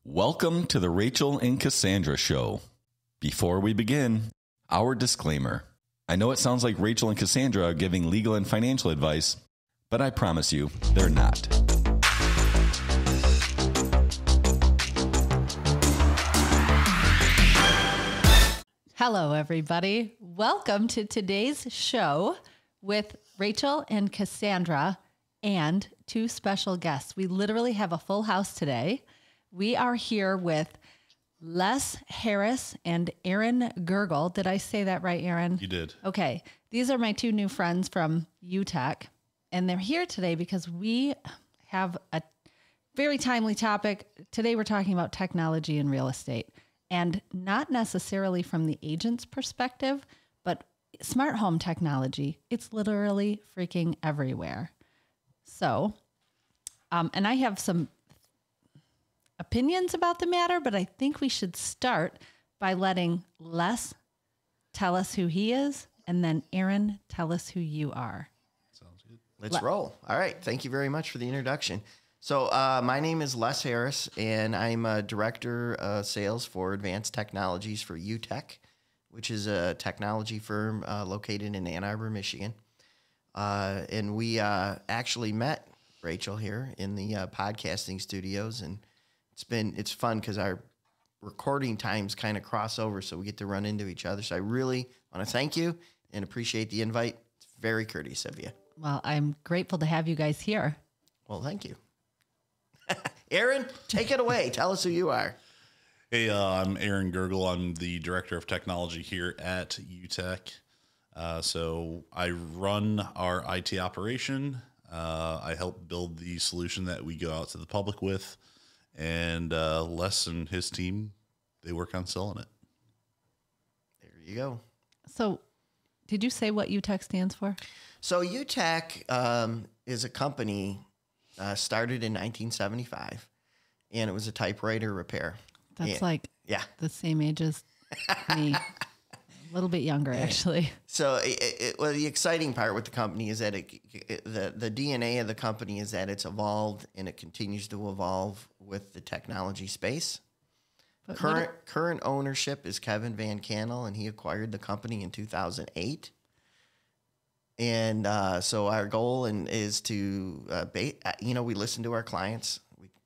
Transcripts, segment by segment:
Welcome to the Rachele and Cassandra Show. Before we begin, our disclaimer. I know it sounds like Rachele and Cassandra are giving legal and financial advice, but I promise you, they're not. Hello, everybody. Welcome to today's show with Rachele and Cassandra and two special guests. We literally have a full house today. We are here with Les Harris and Aaron Gurgul. Did I say that right, Aaron? You did. Okay. These are my two new friends from UTEC, and they're here today because we have a very timely topic. Today we're talking about technology in real estate, and not necessarily from the agent's perspective, but smart home technology. It's literally freaking everywhere. So, and I have some opinions about the matter, but I think we should start by letting Les tell us who he is, and then Aaron tell us who you are. Sounds good. Let's roll. All right. Thank you very much for the introduction. So my name is Les Harris, and I'm a director of sales for advanced technologies for UTEC, which is a technology firm located in Ann Arbor, Michigan. And we actually met Rachele here in the podcasting studios, and it's fun because our recording times kind of cross over, so we get to run into each other. So I really want to thank you and appreciate the invite. It's very courteous of you. Well, I'm grateful to have you guys here. Well, thank you. Aaron, take it away. Tell us who you are. Hey, I'm Aaron Gurgul. I'm the director of technology here at UTEC. So I run our IT operation. I help build the solution that we go out to the public with. And Les and his team, they work on selling it. There you go. So did you say what UTEC stands for? So UTEC is a company started in 1975, and it was a typewriter repair. That's yeah, the same age as me. A little bit younger, actually. So well, the exciting part with the company is that the DNA of the company is that it's evolved and it continues to evolve with the technology space. But current ownership is Kevin Van Cannel, and he acquired the company in 2008. And so our goal is to, we listen to our clients.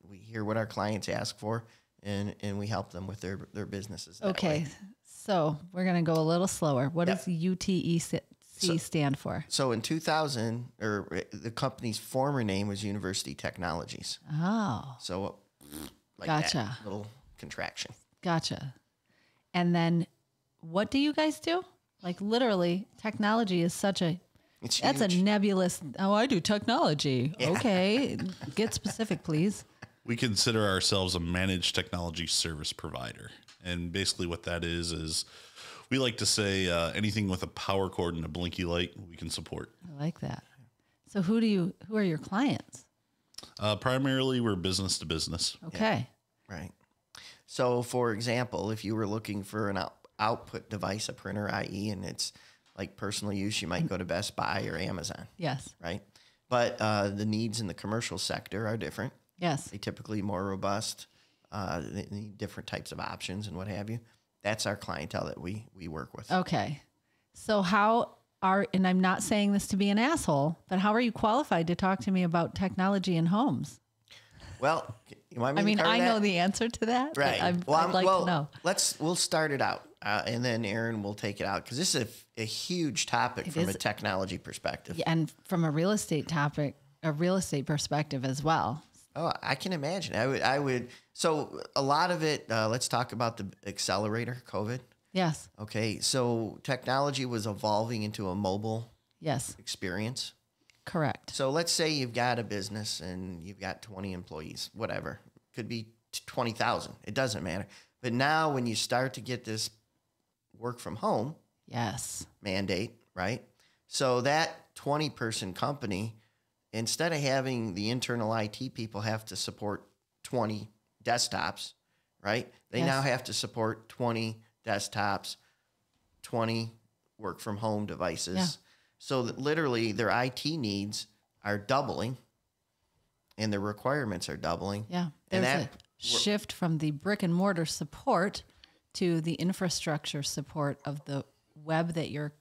We hear what our clients ask for, and we help them with their businesses. Okay. So we're going to go a little slower. What does UTEC stand for? So in 2000, the company's former name was University Technologies. Oh. So gotcha. That little contraction. Gotcha. And then what do you guys do? Like literally, technology is such a... That's a nebulous... Oh, I do technology. Yeah. Okay. Get specific, please. We consider ourselves a managed technology service provider. And basically what that is we like to say anything with a power cord and a blinky light we can support. I like that. So who are your clients? Primarily we're business to business. Okay. Yeah. Right. So for example, if you were looking for an output device, a printer, i.e., and it's like personal use, you might go to Best Buy or Amazon. Yes. Right. But the needs in the commercial sector are different. Yes. They typically more robust. They need different types of options and what have you. That's our clientele that we work with. Okay. So and I'm not saying this to be an asshole, but how are you qualified to talk to me about technology in homes? Well, you want me to I that? know the answer to that. Right. I'd like to know. We'll start it out, and then Aaron will take it out, because this is a huge topic from a technology perspective. Yeah, and from a real estate perspective as well. Oh, I can imagine. I would. So a lot of it, let's talk about the accelerator, COVID. Yes. Okay. So technology was evolving into a mobile experience. Correct. So let's say you've got a business and you've got 20 employees, whatever. Could be 20,000. It doesn't matter. But now when you start to get this work from home mandate, right? So that 20-person company, instead of having the internal IT people have to support 20 desktops, right? They now have to support 20 desktops, 20 work from home devices. Yeah. So that literally their IT needs are doubling and their requirements are doubling. Yeah. And shift from the brick and mortar support to the infrastructure support of the web that your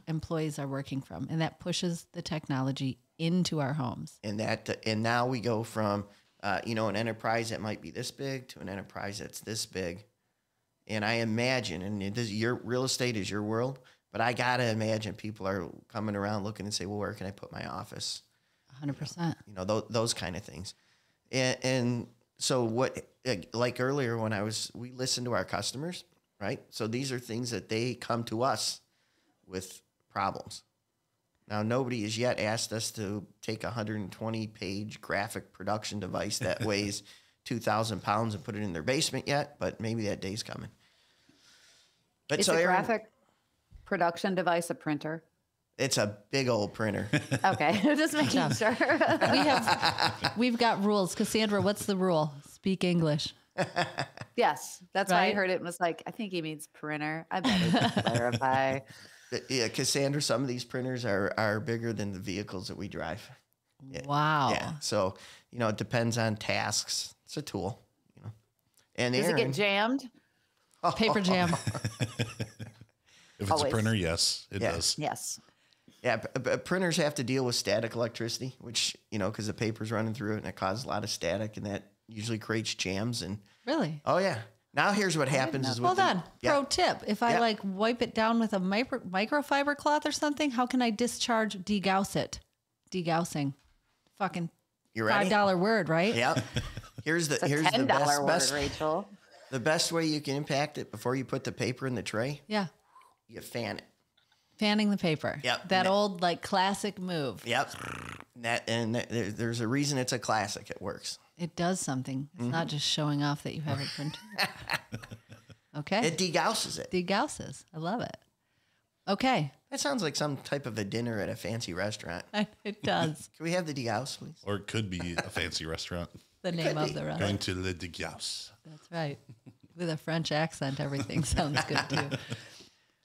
employees are working from. And that pushes the technology into our homes. And now we go from, an enterprise that might be this big to an enterprise that's this big. And I imagine, and your real estate is your world, but I got to imagine people are coming around looking and say, well, where can I put my office? 100%. Those kind of things. And so like earlier when we listened to our customers, right? So these are things that they come to us with problems. Now, nobody has yet asked us to take a 120-page graphic production device that weighs 2,000 pounds and put it in their basement yet, but maybe that day's coming. But Is a graphic production device a printer? It's a big old printer. Okay, just making sure. We've got rules. Cassandra, what's the rule? Speak English. Yes, that's why I heard it and was like, I think he means printer. I better clarify. Yeah, Cassandra, some of these printers are bigger than the vehicles that we drive. Yeah. Wow. Yeah. So, it depends on tasks. It's a tool, And Does it get jammed? Paper jam. If it's a printer, yes, it does. Yes. Yeah, printers have to deal with static electricity, which, because the paper's running through it and it causes a lot of static, and that usually creates jams. And Really? Oh, yeah. Now here's what happens is Hold on. Pro tip. If I wipe it down with a microfiber cloth or something, how can I degauss it? Degaussing. Fucking You ready? $5 word, right? Yeah. Here's the $10 best word, Rachel. The best way you can impact it before you put the paper in the tray, Yeah. you fan it. Fanning the paper. Yep. That old classic move. Yep. There's a reason it's a classic. It works. It does something. It's not just showing off that you have a printer. Okay. It degausses it. Degausses. I love it. Okay. That sounds like some type of a dinner at a fancy restaurant. It does. Can we have the degauss, please? Or it could be a fancy restaurant. The name of the Going restaurant. to Le Degauss. That's right. With a French accent, everything sounds good too.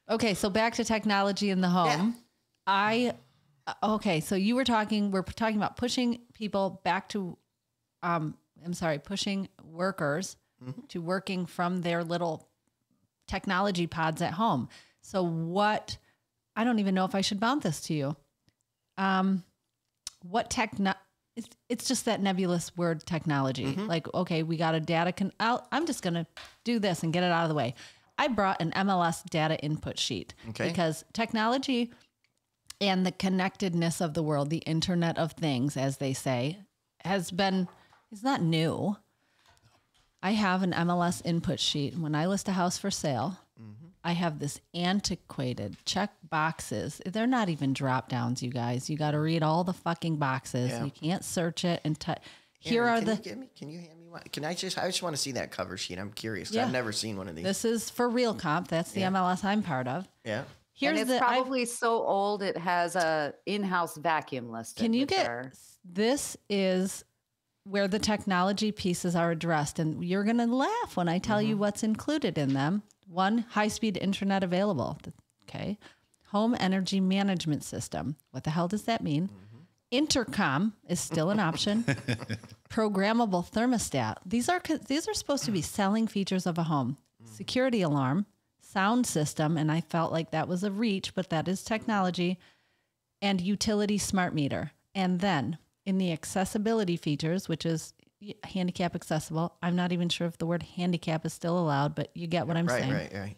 Okay, so back to technology in the home. Yeah. So we're talking about pushing people back to, pushing workers to working from their little technology pods at home. So I don't even know if I should bounce this to you. It's just that nebulous word technology. Like, okay, we got a data. I'm just going to do this and get it out of the way. I brought an MLS data input sheet because technology and the connectedness of the world, the Internet of Things, as they say, it's not new. I have an MLS input sheet. When I list a house for sale, I have this antiquated check boxes. They're not even drop downs, you guys. You got to read all the fucking boxes. Yeah. You can't search it and Here Aaron, are can you hand me one? I just want to see that cover sheet. I'm curious. I've never seen one of these. This is for Real Comp. That's the MLS I'm part of. Yeah. It's probably so old it has a in-house vacuum listed. Can you this is where the technology pieces are addressed, and you're going to laugh when I tell you what's included in them. 1, high-speed internet available. Okay. Home energy management system. What the hell does that mean? Intercom is still an option. Programmable thermostat. These are supposed to be selling features of a home. Security alarm, sound system, and I felt like that was a reach, but that is technology, and utility smart meter. And then in the accessibility features, which is handicap accessible, I'm not even sure if the word handicap is still allowed, but you get what I'm saying. Right.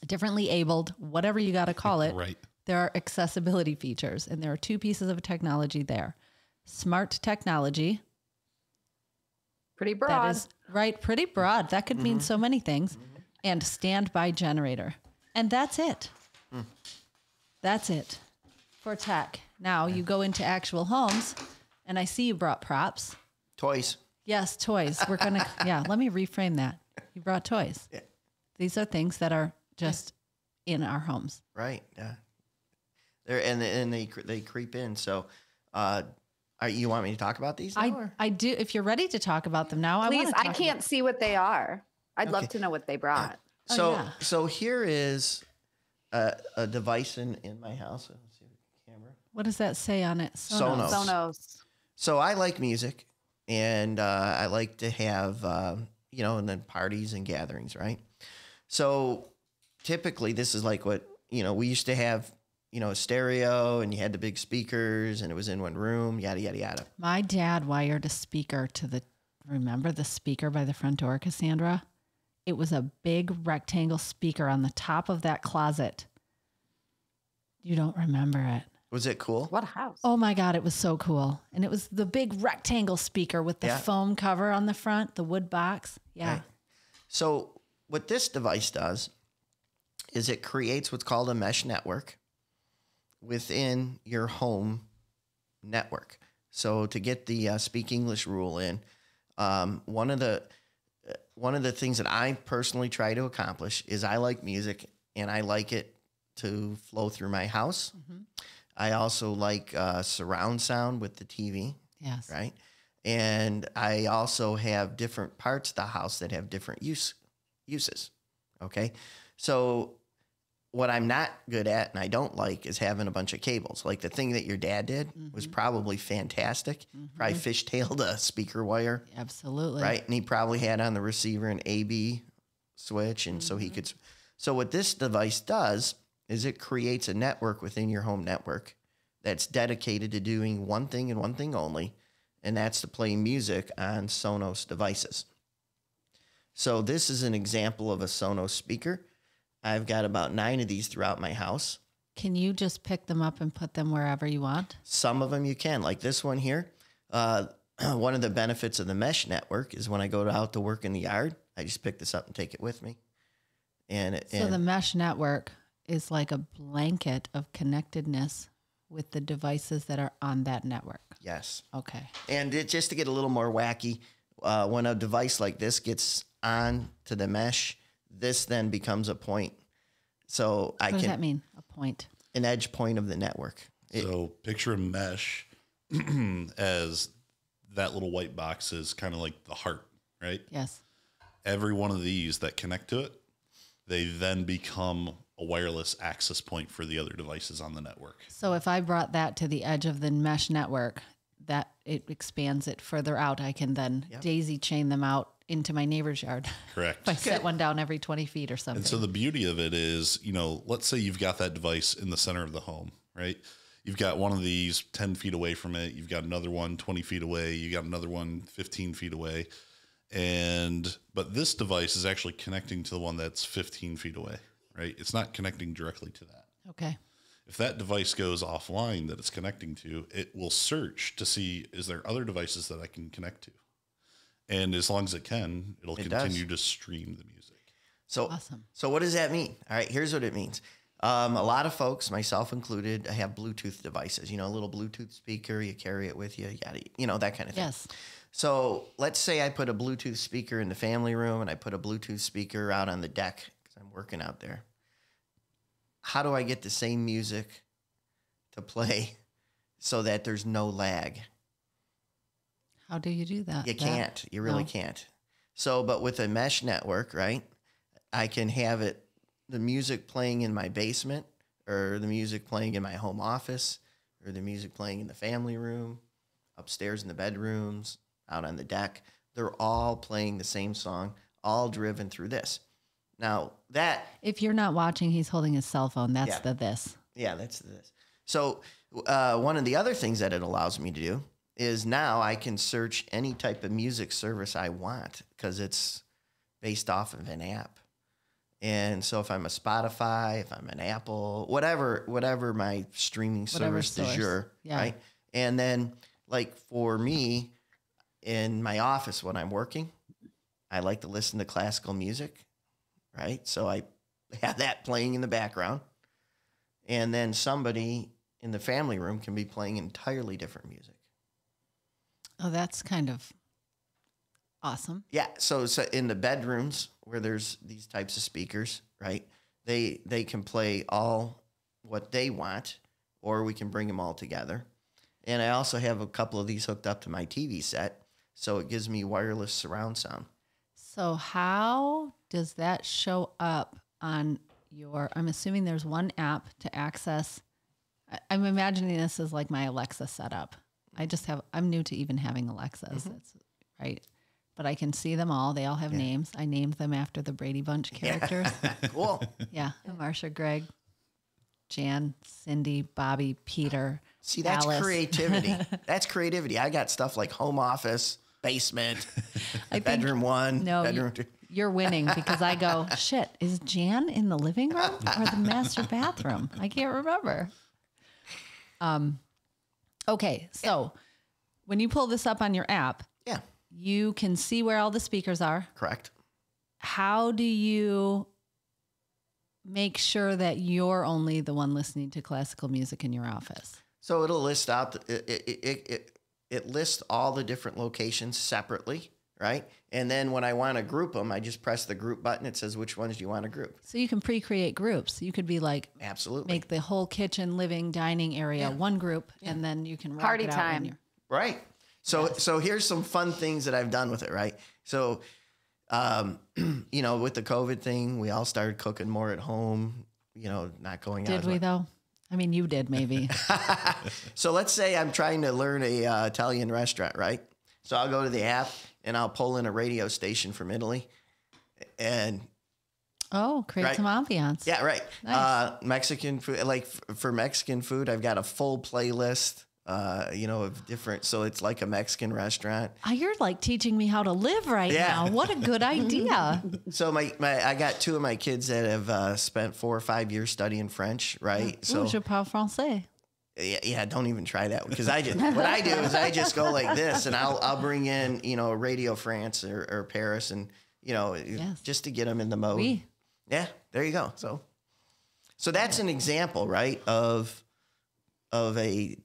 Differently abled, whatever you got to call it. Right. There are accessibility features, and there are 2 pieces of technology there. Smart technology. Pretty broad. That is, right, pretty broad. That could mean so many things. And standby generator. And that's it. That's it for tech. Now you go into actual homes, and I see you brought props. Toys. Yes, toys. We're going to, let me reframe that. You brought toys. Yeah. These are things that are just in our homes. Right, yeah. They creep in. So, you want me to talk about these now? I do. If you're ready to talk about them now, please. I can't see what they are. I'd love to know what they brought. So here is a device in my house. Let's see the camera. What does that say on it? Sonos. Sonos. So I like music, And I like to have, and then parties and gatherings, right? So typically this is like what, we used to have, a stereo, and you had the big speakers, and it was in one room, yada, yada, yada. My dad wired a speaker remember the speaker by the front door, Cassandra? It was a big rectangle speaker on the top of that closet. You don't remember it. Was it cool? What house? Oh my God, it was so cool. And it was the big rectangle speaker with the foam cover on the front, the wood box. Yeah. Okay. So what this device does is it creates what's called a mesh network within your home network. So to get the speak English rule in, one of the things that I personally try to accomplish is I like music, and I like it to flow through my house. Mm-hmm. I also like surround sound with the TV. Yes. Right. And I also have different parts of the house that have different uses. Okay. So what I'm not good at and I don't like is having a bunch of cables. Like the thing that your dad did was probably fantastic. Probably fishtailed a speaker wire. Absolutely. Right. And he probably had on the receiver an AB switch. And so he could. So what this device does is it creates a network within your home network that's dedicated to doing one thing and one thing only, and that's to play music on Sonos devices. So this is an example of a Sonos speaker. I've got about 9 of these throughout my house. Can you just pick them up and put them wherever you want? Some of them you can, like this one here. One of the benefits of the mesh network is when I go out to work in the yard, I just pick this up and take it with me. So the mesh network is like a blanket of connectedness with the devices that are on that network. Yes. Okay. And just to get a little more wacky, when a device like this gets on to the mesh, this then becomes a point. So what does that mean? A point? An edge point of the network. So picture a mesh as that little white box is kind of like the heart, right? Yes. Every one of these that connect to it, they then become a wireless access point for the other devices on the network. So if I brought that to the edge of the mesh network, that it expands it further out, I can then daisy chain them out into my neighbor's yard. Correct. If I set one down every 20 feet or something. And so the beauty of it is, let's say you've got that device in the center of the home, right? You've got one of these 10 feet away from it. You've got another one 20 feet away. You got another one 15 feet away. But this device is actually connecting to the one that's 15 feet away, right? It's not connecting directly to that. Okay. If that device goes offline that it's connecting to, it will search to see, is there other devices that I can connect to? And as long as it can, it'll continue to stream the music. So awesome. So what does that mean? All right, here's what it means. A lot of folks, myself included, have Bluetooth devices, a little Bluetooth speaker, you carry it with you, that kind of thing. Yes. So let's say I put a Bluetooth speaker in the family room and I put a Bluetooth speaker out on the deck because I'm working out there. How do I get the same music to play so that there's no lag? How do you do that? You can't. You really can't. So, but with a mesh network, right, I can have the music playing in my basement or the music playing in my home office or the music playing in the family room, upstairs in the bedrooms, out on the deck. They're all playing the same song, all driven through this. Now that... If you're not watching, he's holding his cell phone. That's this. Yeah, that's this. So one of the other things that it allows me to do is now I can search any type of music service I want because it's based off of an app. And so if I'm a Spotify, if I'm an Apple, whatever my streaming service du jour, right? And then like for me in my office when I'm working, I like to listen to classical music, right? So I have that playing in the background. And then somebody in the family room can be playing entirely different music. Oh, that's kind of awesome. Yeah. So in the bedrooms where there's these types of speakers, right? They can play all what they want, or we can bring them all together. And I also have a couple of these hooked up to my TV set, so it gives me wireless surround sound. So how does that show up on I'm assuming there's one app to access. I'm imagining this is like my Alexa setup. I'm new to even having Alexas. That's right. But I can see them all. They all have names. I named them after the Brady Bunch characters. Cool. Yeah. Marsha, Greg, Jan, Cindy, Bobby, Peter. See, that's Alice. creativity. That's creativity. I got stuff like home office, basement, bedroom one, bedroom two. You're winning because I go, shit, is Jan in the living room or the master bathroom? I can't remember. Okay, so when you pull this up on your app, you can see where all the speakers are. Correct. How do you make sure that you're only the one listening to classical music in your office? So it'll list out, it lists all the different locations separately, right? And then when I want to group them, I just press the group button. It says, which ones do you want to group? So you can pre-create groups. You could be like, absolutely, make the whole kitchen, living, dining area one group, and then you can rock party it out time. Right. So here's some fun things that I've done with it, right? So, you know, with the COVID thing, we all started cooking more at home, you know, not going out. Did we though? I mean, you did maybe. So let's say I'm trying to learn a Italian restaurant, right? So I'll go to the app and I'll pull in a radio station from Italy and create some ambiance. Yeah, right. Nice. Mexican food, like for Mexican food, I've got a full playlist. You know, of different, so it's like a Mexican restaurant. You're like teaching me how to live right now. What a good idea. So I got two of my kids that have spent 4 or 5 years studying French, right? So je parle français. Yeah, don't even try that because what I do is I just go like this, and I'll bring in, you know, Radio France or Paris, and you know, just to get them in the mode. Oui. Yeah, there you go. So that's an example, right, of a.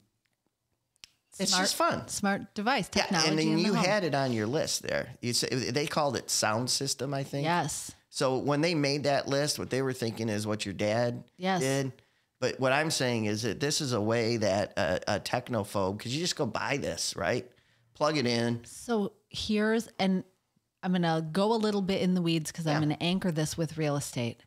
It's just fun. Smart device technology. Yeah, and then in the you home. had it on your list there. They called it sound system, I think. Yes. So when they made that list, what they were thinking is what your dad did. But what I'm saying is that this is a way that a technophobe, because you just go buy this, right? Plug it in. So and I'm going to go a little bit in the weeds because I'm going to anchor this with real estate.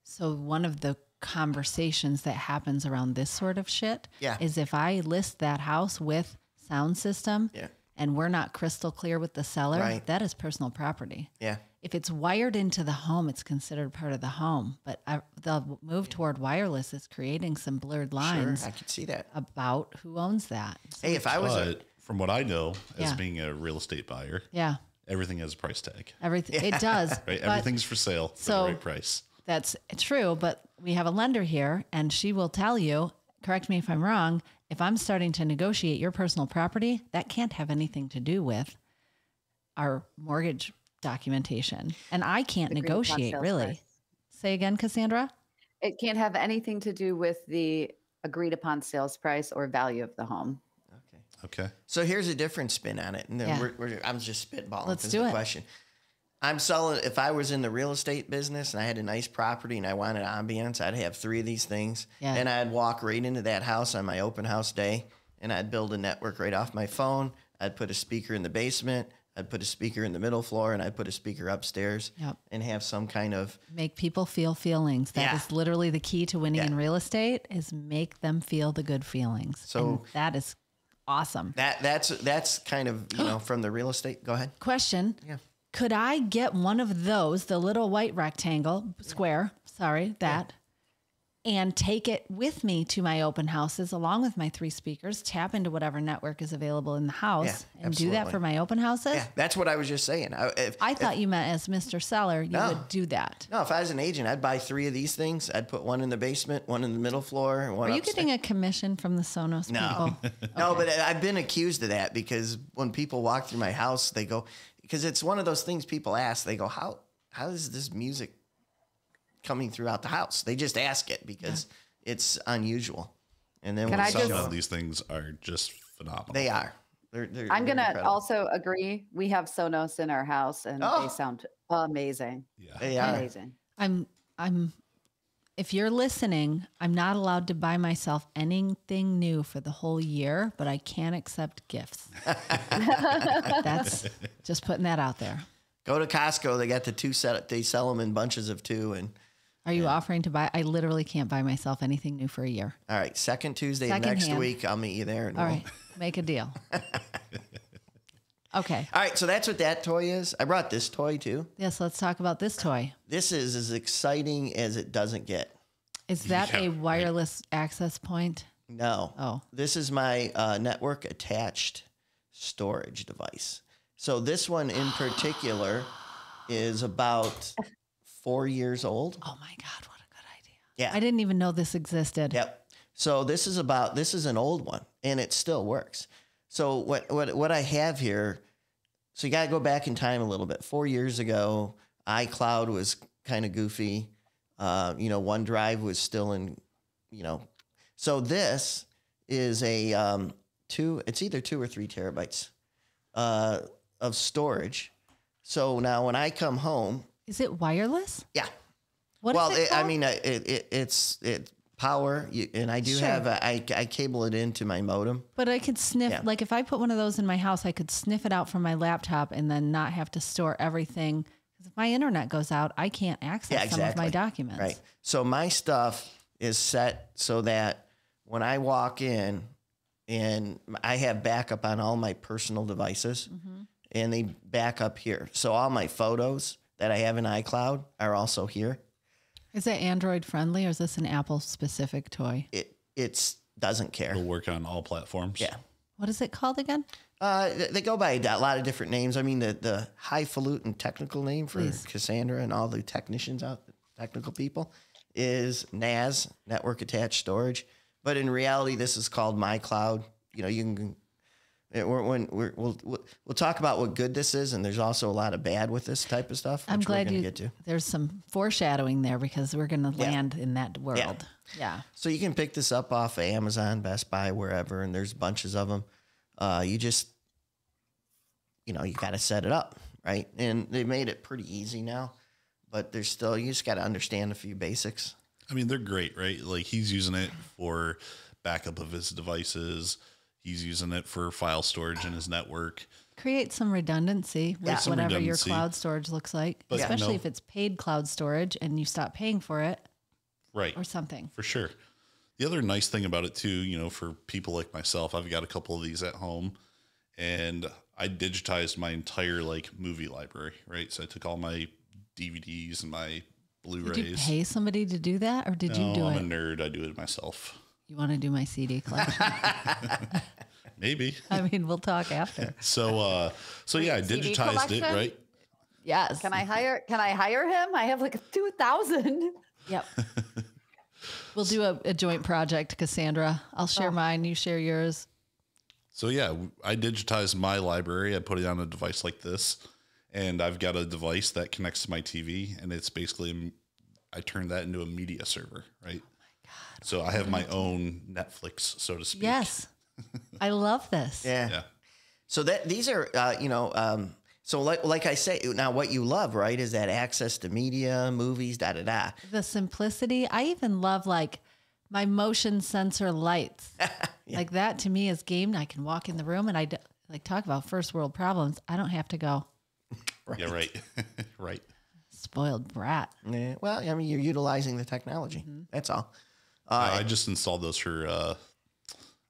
So one of the conversations that happens around this sort of shit is if I list that house with sound system and we're not crystal clear with the seller, that is personal property. Yeah. If it's wired into the home, it's considered part of the home. But the move toward wireless is creating some blurred lines. Sure, I could see that. About who owns that. So hey, if I was from what I know as being a real estate buyer, everything has a price tag. Everything it does. Right? Everything's for sale for the right price. That's true, but we have a lender here, and she will tell you, correct me if I'm wrong, if I'm starting to negotiate your personal property, that can't have anything to do with our mortgage documentation. And I can't negotiate, really. Price. Say again, Cassandra? It can't have anything to do with the agreed upon sales price or value of the home. Okay. So here's a different spin on it. And then I'm just spitballing. Let's do it. Question. I'm selling, if I was in the real estate business and I had a nice property and I wanted ambience, I'd have 3 of these things. Yeah. And I'd walk right into that house on my open house day and I'd build a network right off my phone. I'd put a speaker in the basement. I'd put a speaker in the middle floor and I'd put a speaker upstairs and have some kind of. Make people feel feelings. That is literally the key to winning in real estate is make them feel the good feelings. So and that is awesome. That's kind of, you know, from the real estate. Go ahead. Question. Yeah. Could I get one of those, the little white square, and take it with me to my open houses along with my 3 speakers, tap into whatever network is available in the house and do that for my open houses? Yeah, that's what I was just saying. I thought you meant as Mr. Seller, you would do that. No, if I was an agent, I'd buy 3 of these things. I'd put one in the basement, one in the middle floor, and one upstairs. Are you getting a commission from the Sonos people? No, but I've been accused of that because when people walk through my house, they go, because it's one of those things people ask, they go, how is this music coming throughout the house? They just ask it because it's unusual. And then some of these things are just phenomenal. They are. I'm going to also agree. We have Sonos in our house and they sound amazing. Yeah. They are. Amazing. If you're listening, I'm not allowed to buy myself anything new for the whole year, but I can accept gifts. That's just putting that out there. Go to Costco. They got the 2 set. They sell them in bunches of 2, and Are you offering to buy? I literally can't buy myself anything new for a year. All right, second Tuesday of Second next hand. week, I'll meet you there. And All right, make a deal. Okay. All right, so that's what that toy is. I brought this toy too. Yes, let's talk about this toy. This is as exciting as it doesn't get. Is that Yeah, a wireless access point? No. Oh. This is my network attached storage device. So this one in particular is about 4 years old. Oh my God, what a good idea. Yeah. I didn't even know this existed. Yep. So this is an old one and it still works. So what I have here, so you got to go back in time a little bit. 4 years ago, iCloud was kind of goofy. OneDrive was still in, so this is it's either 2 or 3 terabytes of storage. So now when I come home, Is it wireless? yeah. What is it called? It's power, and I do Sure. have I cable it into my modem. But I could sniff, Yeah. like if I put one of those in my house, I could sniff it out from my laptop and then not have to store everything. Because if my internet goes out, I can't access some of my documents. Right. So my stuff is set so that when I walk in, and I have backup on all my personal devices, and they back up here. So all my photos that I have in iCloud are also here. Is it Android friendly or is this an Apple specific toy? It doesn't care. It'll work on all platforms. Yeah. What is it called again? They go by a lot of different names. I mean, the highfalutin technical name for Please. Cassandra and all the technical people, is NAS, Network Attached Storage. But in reality, this is called MyCloud. You can. We'll talk about what good this is, and there's also a lot of bad with this type of stuff. Which I'm glad we're gonna get to. there's some foreshadowing there because we're going to land in that world. Yeah. So you can pick this up off of Amazon, Best Buy, wherever, and there's bunches of them. You just, you got to set it up, right? And they made it pretty easy now, but there's still, you just got to understand a few basics. I mean, they're great, right? Like he's using it for backup of his devices. He's using it for file storage in his network. Create some redundancy with Some whatever your redundancy. cloud storage looks like, But, especially if it's paid cloud storage and you stop paying for it Right. or something. For sure. The other nice thing about it too, for people like myself, I've got a couple of these at home and I digitized my entire movie library, right? So I took all my DVDs and my Blu-rays. Did you pay somebody to do that or did you do I'm it? a nerd. I do it myself. You want to do my CD collection? Maybe. I mean, we'll talk after. So yeah, I CD digitized it, collection? right? Yes. Can I hire him? I have 2,000. Yep. We'll do a joint project, Cassandra. I'll share mine. You share yours. So yeah, I digitized my library. I put it on a device like this, and I've got a device that connects to my TV, and it's basically, I turned that into a media server, right? Oh my God. So I have my own Netflix, so to speak. Yes. I love this. Yeah. So these are, so like I say, now what you love, right, is that access to media, movies, da-da-da. The simplicity. I even love my motion sensor lights. Like that to me is game. I can walk in the room and talk about first world problems. I don't have to go. Right. Yeah, right. Right. Spoiled brat. Yeah, well, I mean, you're utilizing the technology. That's all. I just installed those for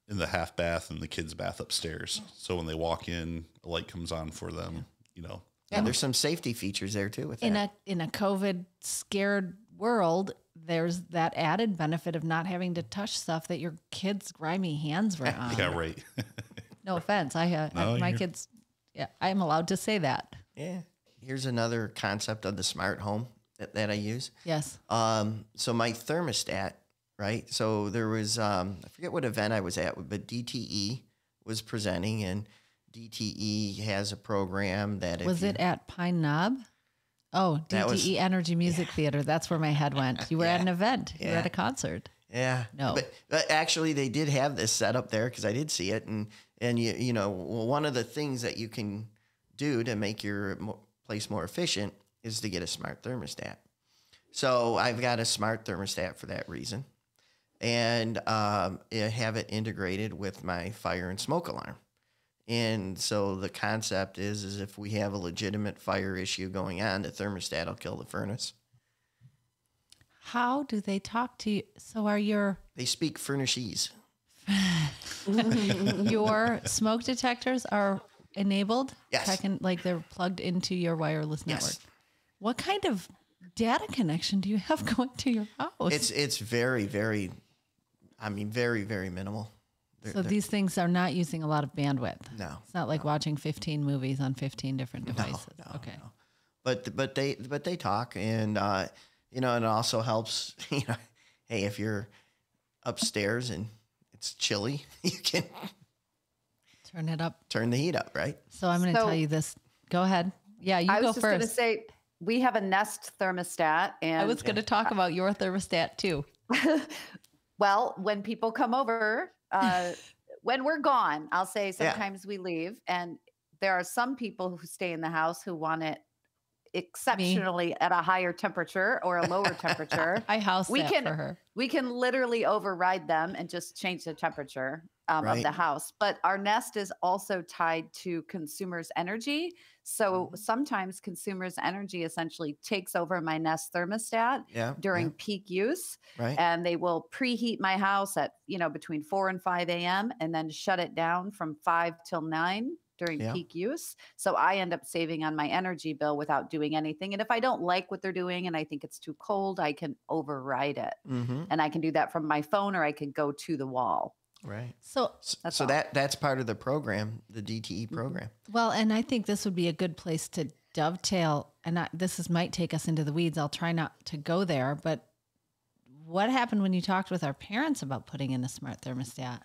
in the half bath and the kids' bath upstairs. So when they walk in, a light comes on for them, Yeah, there's some safety features there too with that. In a COVID scared world, there's that added benefit of not having to touch stuff that your kids' grimy hands were on. Yeah, right. No offense. My you're- kids, I'm allowed to say that. Yeah. Here's another concept of the smart home that I use. Yes. So my thermostat, right? So there was, I forget what event I was at, but DTE was presenting, and DTE has a program that Was it at Pine Knob? Oh, That DTE was- Energy Music Theater. That's where my head went. You were at an event. You were Yeah. at a concert. Yeah. No. But actually they did have this set up there because I did see it. And one of the things that you can do to make your place more efficient is to get a smart thermostat. So I've got a smart thermostat for that reason. And I have it integrated with my fire and smoke alarm. And so the concept is if we have a legitimate fire issue going on, the thermostat will kill the furnace. How do they talk to you? So are They speak furnishese. your smoke detectors are enabled? Yes. Like they're plugged into your wireless network. Yes. What kind of data connection do you have going to your house? It's very, very, very, very minimal. So these things are not using a lot of bandwidth. No. It's not like watching 15 movies on 15 different devices. No, okay. no. But they talk, and and it also helps. Hey, if you're upstairs and it's chilly, you can Turn it up. turn the heat up, right? So I'm going to tell you this. Go ahead. Yeah, you I go was just going to first. say we have a Nest thermostat, and I was going to talk about your thermostat too. well, when people come over, when we're gone, I'll say sometimes we leave, and there are some people who stay in the house who want it exceptionally at a higher temperature or a lower temperature. I house that for her. We can literally override them and just change the temperature of the house. But our Nest is also tied to consumers' energy. So sometimes consumers' energy essentially takes over my Nest thermostat during peak use. Right. And they will preheat my house at, between 4 and 5 a.m. and then shut it down from 5 till 9 during peak use. So I end up saving on my energy bill without doing anything. And if I don't like what they're doing and I think it's too cold, I can override it. Mm-hmm. And I can do that from my phone, or I can go to the wall. Right. So that's part of the program, the DTE program. Well, and I think this would be a good place to dovetail. And might take us into the weeds. I'll try not to go there. But what happened when you talked with our parents about putting in a smart thermostat?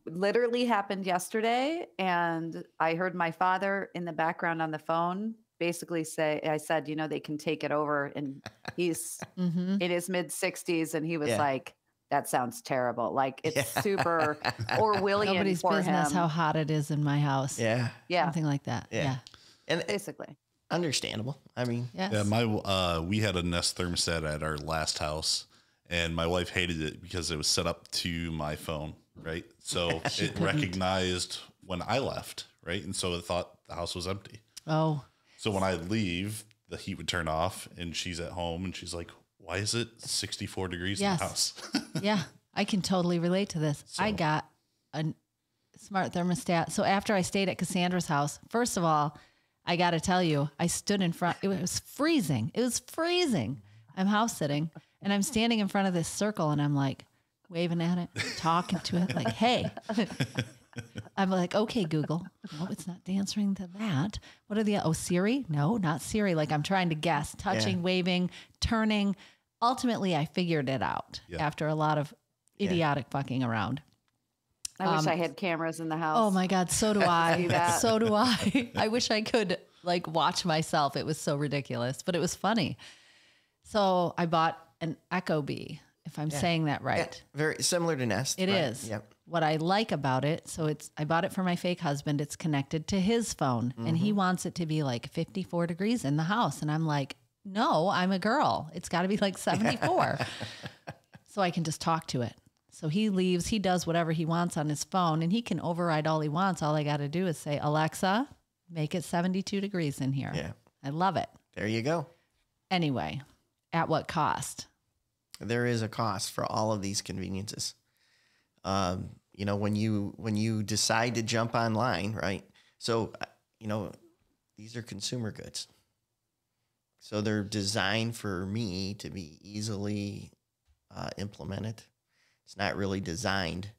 Literally happened yesterday, and I heard my father in the background on the phone basically say, I said, they can take it over, and he's in his mid 60s, and he was like, that sounds terrible. Like it's super Orwellian. Nobody's for business him. how hot it is in my house. Yeah. Something like that. Yeah. And basically. Understandable. I mean, yes. Yeah, we had a Nest thermostat at our last house, and my wife hated it because it was set up to my phone, right? So it recognized when I left, right? And so it thought the house was empty. Oh. So when I leave, the heat would turn off, and she's at home, and she's like, why is it 64 degrees in the house? Yeah, I can totally relate to this. So. I got a smart thermostat. So after I stayed at Cassandra's house, first of all, I got to tell you, I stood in front. It was freezing. I'm house sitting, and I'm standing in front of this circle, and I'm like waving at it, talking to it, like, hey. I'm like, okay, Google. No, it's not answering to that. What are Siri? No, not Siri. Like I'm trying to guess, touching, waving, turning. Ultimately, I figured it out after a lot of idiotic fucking around. I wish I had cameras in the house. Oh my God, so do I. So do I. I wish I could watch myself. It was so ridiculous, but it was funny. So I bought an Echo Bee, if I'm saying that right. Yeah, very similar to Nest. It is. Yep. What I like about it, I bought it for my fake husband. It's connected to his phone, and he wants it to be 54 degrees in the house. And I'm like, no, I'm a girl. It's got to be 74. So I can just talk to it. So he leaves, he does whatever he wants on his phone, and he can override all he wants. All I got to do is say, Alexa, make it 72 degrees in here. Yeah. I love it. There you go. Anyway, at what cost? There is a cost for all of these conveniences. When you decide to jump online, right? So, these are consumer goods. So they're designed for me to be easily implemented. It's not really designed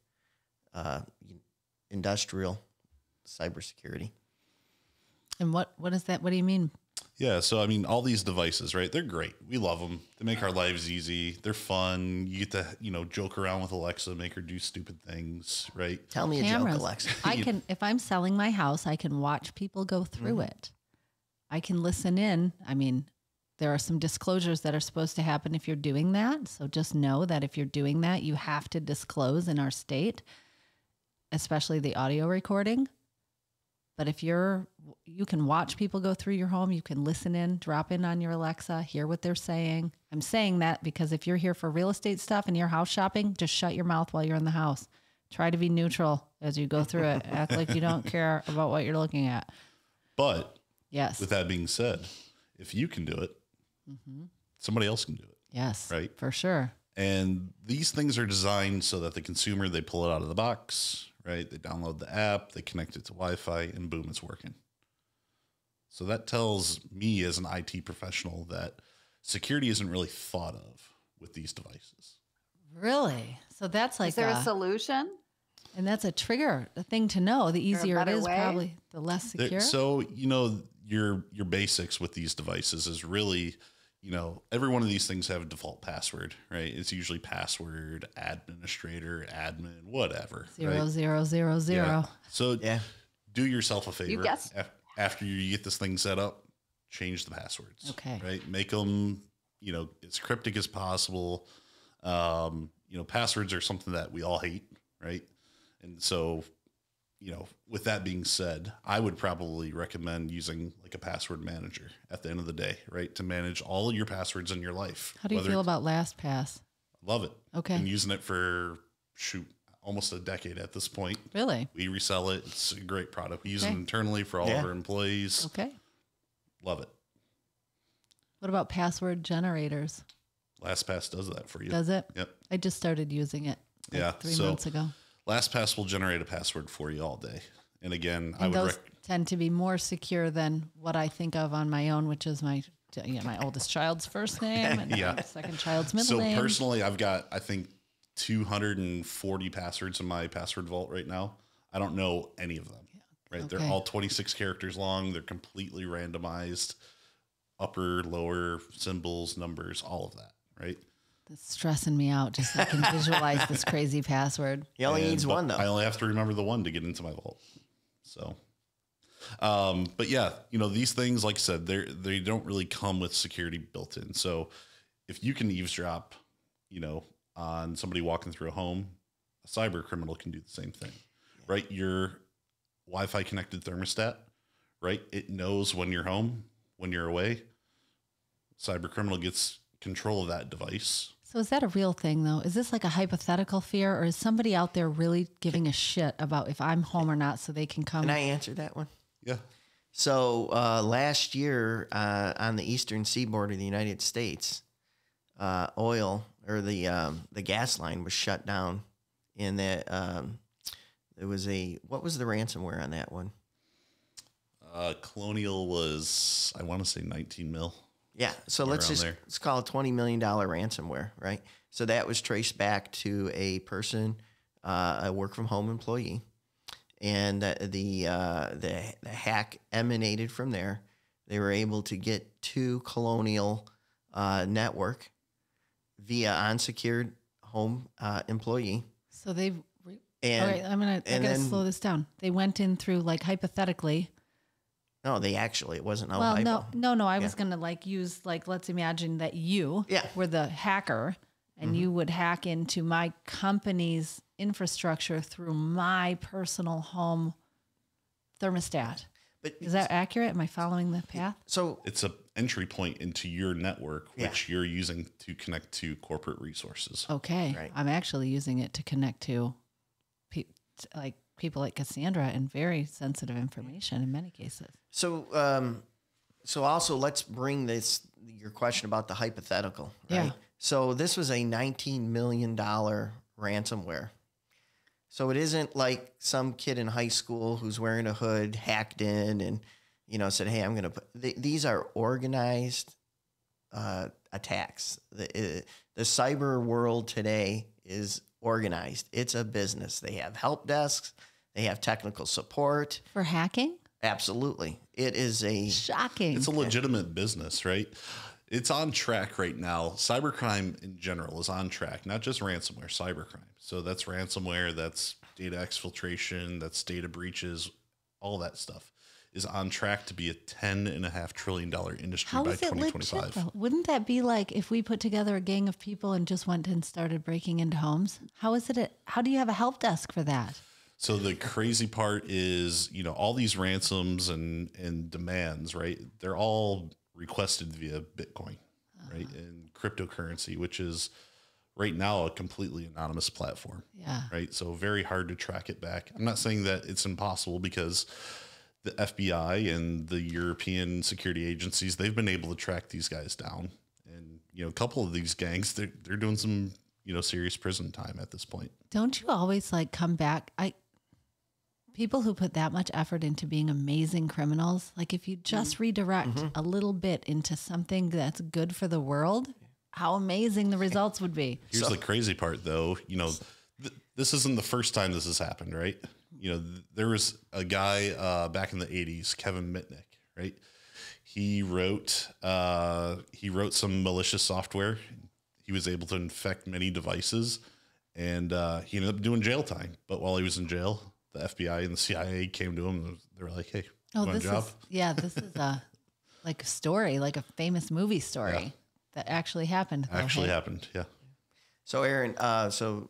industrial cybersecurity. And what is that? What do you mean? Yeah, so I mean, all these devices, right? They're great. We love them. They make our lives easy. They're fun. You get to, joke around with Alexa, make her do stupid things, right? Tell me a joke, Alexa. If I'm selling my house, I can watch people go through it. I can listen in. I mean, there are some disclosures that are supposed to happen if you're doing that. So just know that if you're doing that, you have to disclose in our state, especially the audio recording. But if you can watch people go through your home, you can listen in, drop in on your Alexa, hear what they're saying. I'm saying that because if you're here for real estate stuff and you're house shopping, just shut your mouth while you're in the house. Try to be neutral as you go through it. Act like you don't care about what you're looking at. But yes, with that being said, if you can do it, somebody else can do it. Yes, Right. for sure. And these things are designed so that the consumer, they pull it out of the box, right? They download the app, they connect it to Wi-Fi, and boom, it's working. So that tells me as an IT professional that security isn't really thought of with these devices. Really? So that's like Is there a solution? and that's a trigger, a thing to know. The there a easier it better is, way? probably the less secure. So, your basics with these devices is really, every one of these things have a default password, right? It's usually password, administrator, admin, whatever. Zero, right? zero, zero, zero. Yeah. So Yeah. do yourself a favor. guessed. After you get this thing set up, change the passwords. Okay. Right. Make them, as cryptic as possible. Passwords are something that we all hate. Right. And so, with that being said, I would probably recommend using like a password manager at the end of the day, right? To manage all of your passwords in your life. How do you feel about LastPass? Love it. Okay. Been using it for almost a decade at this point. Really? We resell it. It's a great product. We use it Okay. internally for all of our employees. Okay. Love it. What about password generators? LastPass does that for you. Does it? Yep. I just started using it Yeah, 3 so- months ago. LastPass will generate a password for you all day. And again, I And would those tend to be more secure than what I think of on my own, which is my oldest child's first name and Yeah. my second child's middle So name. personally, I've got, I think, 240 passwords in my password vault right now. I don't know any of them. Right. Okay. They're all 26 characters long. They're completely randomized, upper, lower symbols, numbers, all of that. Right. It's stressing me out just so I can visualize this crazy password. He only needs But one, though. I only have to remember the one to get into my vault. So, but yeah, these things, like I said, they don't really come with security built in. So if you can eavesdrop, on somebody walking through a home, a cyber criminal can do the same thing, right? Your Wi-Fi connected thermostat, right? It knows when you're home, when you're away. Cyber criminal gets control of that device. So is that a real thing, though? Is this like a hypothetical fear, or is somebody out there really giving a shit about if I'm home or not so they can come? Can I answer that one? Yeah. So last year on the eastern seaboard of the United States, oil or the gas line was shut down, and that there was what was the ransomware on that one? Colonial was, I want to say 19 mil. Yeah, so let's call it $20 million ransomware, right? So that was traced back to a person, a work from home employee, and the hack emanated from there. They were able to get to Colonial network via unsecured home employee. So they've. And, all right, I gotta slow this down. They went in through, like, hypothetically. No, it wasn't. Well, no. I was gonna use let's imagine that you were the hacker, and you would hack into my company's infrastructure through my personal home thermostat. But is that accurate? Am I following the path? So it's an entry point into your network, which you're using to connect to corporate resources. Okay, right. I'm actually using it to connect to people like Cassandra and very sensitive information in many cases. So, also let's bring your question about the hypothetical, right? Yeah. So this was a $19 million ransomware. So it isn't like some kid in high school who's wearing a hood hacked in and, said, hey, I'm going to put, these are organized attacks. The cyber world today is organized. It's a business. They have help desks. They have technical support. For hacking? Absolutely. It is shocking. It's a legitimate business, right? It's on track right now. Cybercrime in general is on track, not just ransomware, cybercrime. So that's ransomware, that's data exfiltration, that's data breaches, all that stuff is on track to be a $10.5 trillion industry by 2025. Legit, though? Wouldn't that be like if we put together a gang of people and just went and started breaking into homes? How do you have a help desk for that? So the crazy part is, all these ransoms and demands, right? They're all requested via Bitcoin, right? And cryptocurrency, which is right now a completely anonymous platform. Yeah. Right. So very hard to track it back. I'm not saying that it's impossible because the FBI and the European security agencies, they've been able to track these guys down and a couple of these gangs, they're doing some, serious prison time at this point. Don't you always like come back? People who put that much effort into being amazing criminals, like if you just redirect a little bit into something that's good for the world, how amazing the results would be. Here's the crazy part, though. This isn't the first time this has happened, right? There was a guy back in the 80s, Kevin Mitnick, right? He wrote some malicious software. He was able to infect many devices, and he ended up doing jail time. But while he was in jail, the FBI and the CIA came to him. And they were like, "Hey, you want a job?" This is a story, like a famous movie story that actually happened. Happened, yeah. So Aaron, so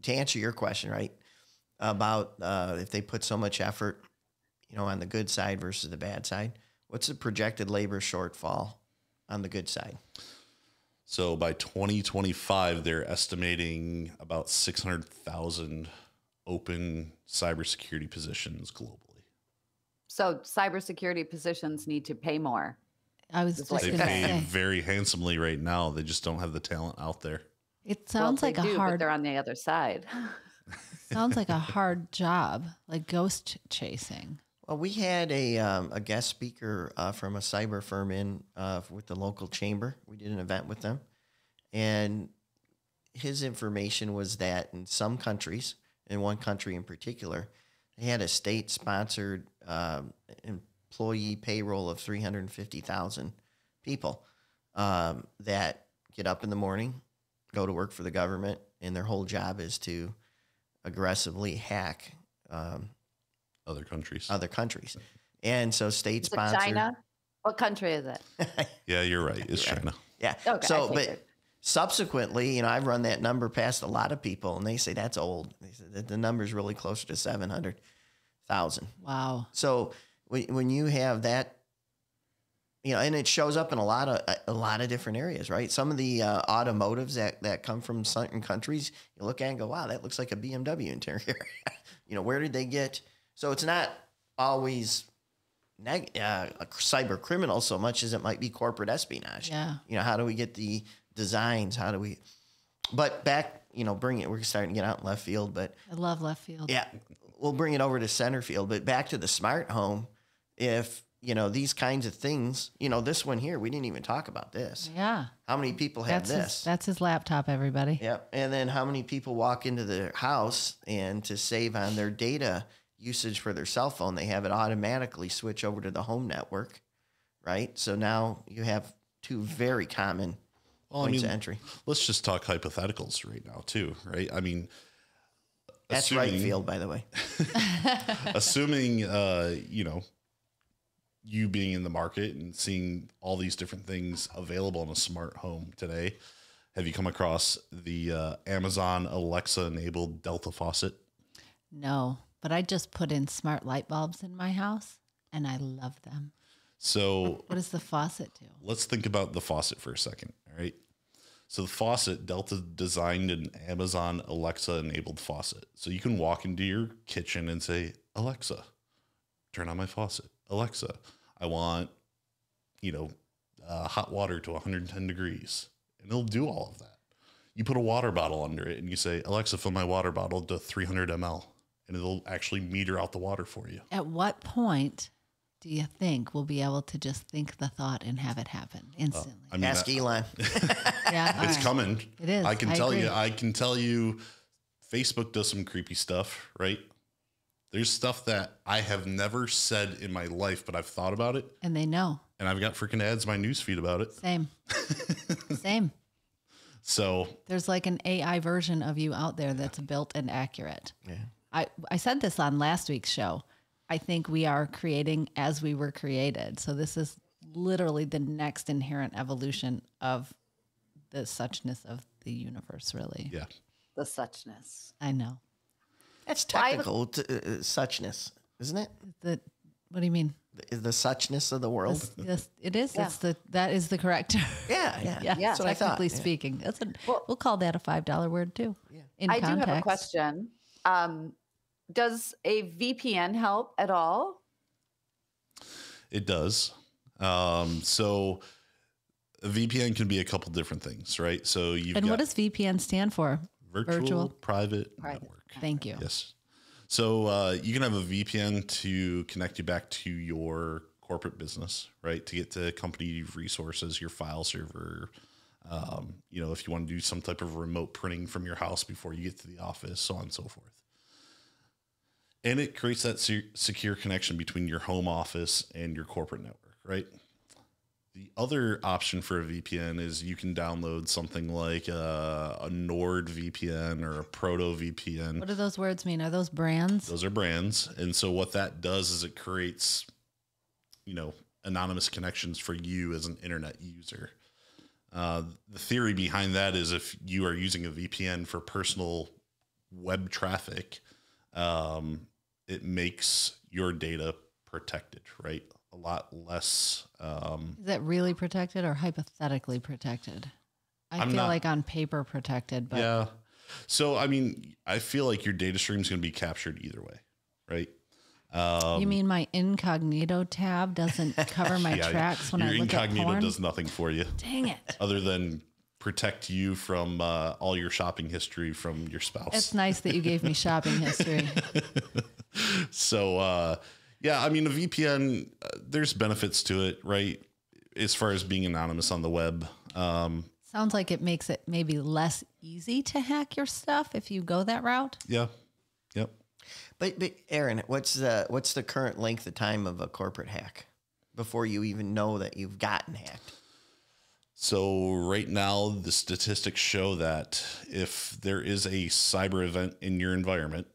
to answer your question, right, about if they put so much effort, on the good side versus the bad side, what's the projected labor shortfall on the good side? So by 2025, they're estimating about 600,000 open cybersecurity positions globally. So cybersecurity positions need to pay more. I was just They going to They pay say, very handsomely right now. They just don't have the talent out there. it sounds like they do, a but hard, they're on the other side. sounds like a hard job, like ghost chasing. Well, we had a guest speaker from a cyber firm in with the local chamber. We did an event with them, and his information was that in some countries, in one country in particular, they had a state-sponsored employee payroll of 350,000 people that get up in the morning, go to work for the government, and their whole job is to aggressively hack Other countries. And so Is it state-sponsored. China? What country is it? Yeah, you're right. It's China. Yeah. Okay, So, I but figured. subsequently, I've run that number past a lot of people, and they say that's old. They say that the number's really closer to 700,000. Wow. So when you have that, and it shows up in a lot of different areas, right? Some of the automotives that come from certain countries, you look at and go, wow, that looks like a BMW interior. Where did they get? So it's not always a cyber criminal so much as it might be corporate espionage. Yeah. How do we get the designs? How do we? But back, bring it. We're starting to get out in left field, but I love left field. yeah, we'll bring it over to center field. But back to the smart home, if these kinds of things, this one here, we didn't even talk about this. Yeah. How many people have this? That's his laptop, everybody. Yep. And then how many people walk into their house and to save on their data usage for their cell phone, they have it automatically switch over to the home network, right? So now you have two very common points of entry. Let's just talk hypotheticals right now, too, right? I mean, That's right field, by the way. Assuming, you being in the market and seeing all these different things available in a smart home today, have you come across the Amazon Alexa-enabled Delta faucet? No, but I just put in smart light bulbs in my house, and I love them. So What does the faucet do? let's think about the faucet for a second, all right? So the faucet, Delta designed an Amazon Alexa-enabled faucet. So you can walk into your kitchen and say, Alexa, turn on my faucet. Alexa, I want, hot water to 110 degrees. And it'll do all of that. You put a water bottle under it and you say, Alexa, fill my water bottle to 300 ml. And it'll actually meter out the water for you. At what point do you think we'll be able to just think the thought and have it happen instantly? I mean, Ask Elon. Yeah, all it's right. coming. It is. I can I tell agree. you. I can tell you. Facebook does some creepy stuff, right? There's stuff that I have never said in my life, but I've thought about it, And they know. and I've got freaking ads in my newsfeed about it. Same. Same. So There's like an AI version of you out there that's built and accurate. Yeah. I said this on last week's show. I think we are creating as we were created. So this is literally the next inherent evolution of the suchness of the universe, really. yeah, The suchness. I know. That's technical suchness, isn't it? What do you mean? The suchness of the world. Yes, it is. Yeah. That is the correct term. Yeah. Yeah, That's what I thought. technically Yeah. speaking. Well- We'll call that a $5 word too. Yeah. In I context. do have a question. Does a VPN help at all? it does. So A VPN can be a couple different things, right? So what does VPN stand for? Virtual Private Network. Thank you. Yes. So you can have a VPN to connect you back to your corporate business, right? To get to company resources, your file server. If you want to do some type of remote printing from your house before you get to the office, so on and so forth. And it creates that secure connection between your home office and your corporate network, right? The other option for a VPN is you can download something like a Nord VPN or a Proto VPN. What do those words mean? Are those brands? Those are brands. And so what that does is it creates, anonymous connections for you as an internet user. The theory behind that is if you are using a VPN for personal web traffic, it makes your data protected, right? A lot less. Is that really protected or hypothetically protected? I feel like on paper protected, but yeah. So, I feel like your data stream is going to be captured either way, right? You mean my incognito tab doesn't cover my tracks when I look at porn? Your incognito does nothing for you. Dang it. Other than protect you from all your shopping history from your spouse. It's nice that you gave me shopping history. So, a VPN, there's benefits to it, right? As far as being anonymous on the web. Sounds like it makes it maybe less easy to hack your stuff if you go that route. Yeah. Yep. But Aaron, what's the current length of time of a corporate hack before you even know that you've gotten hacked? So right now, the statistics show that if there is a cyber event in your environment,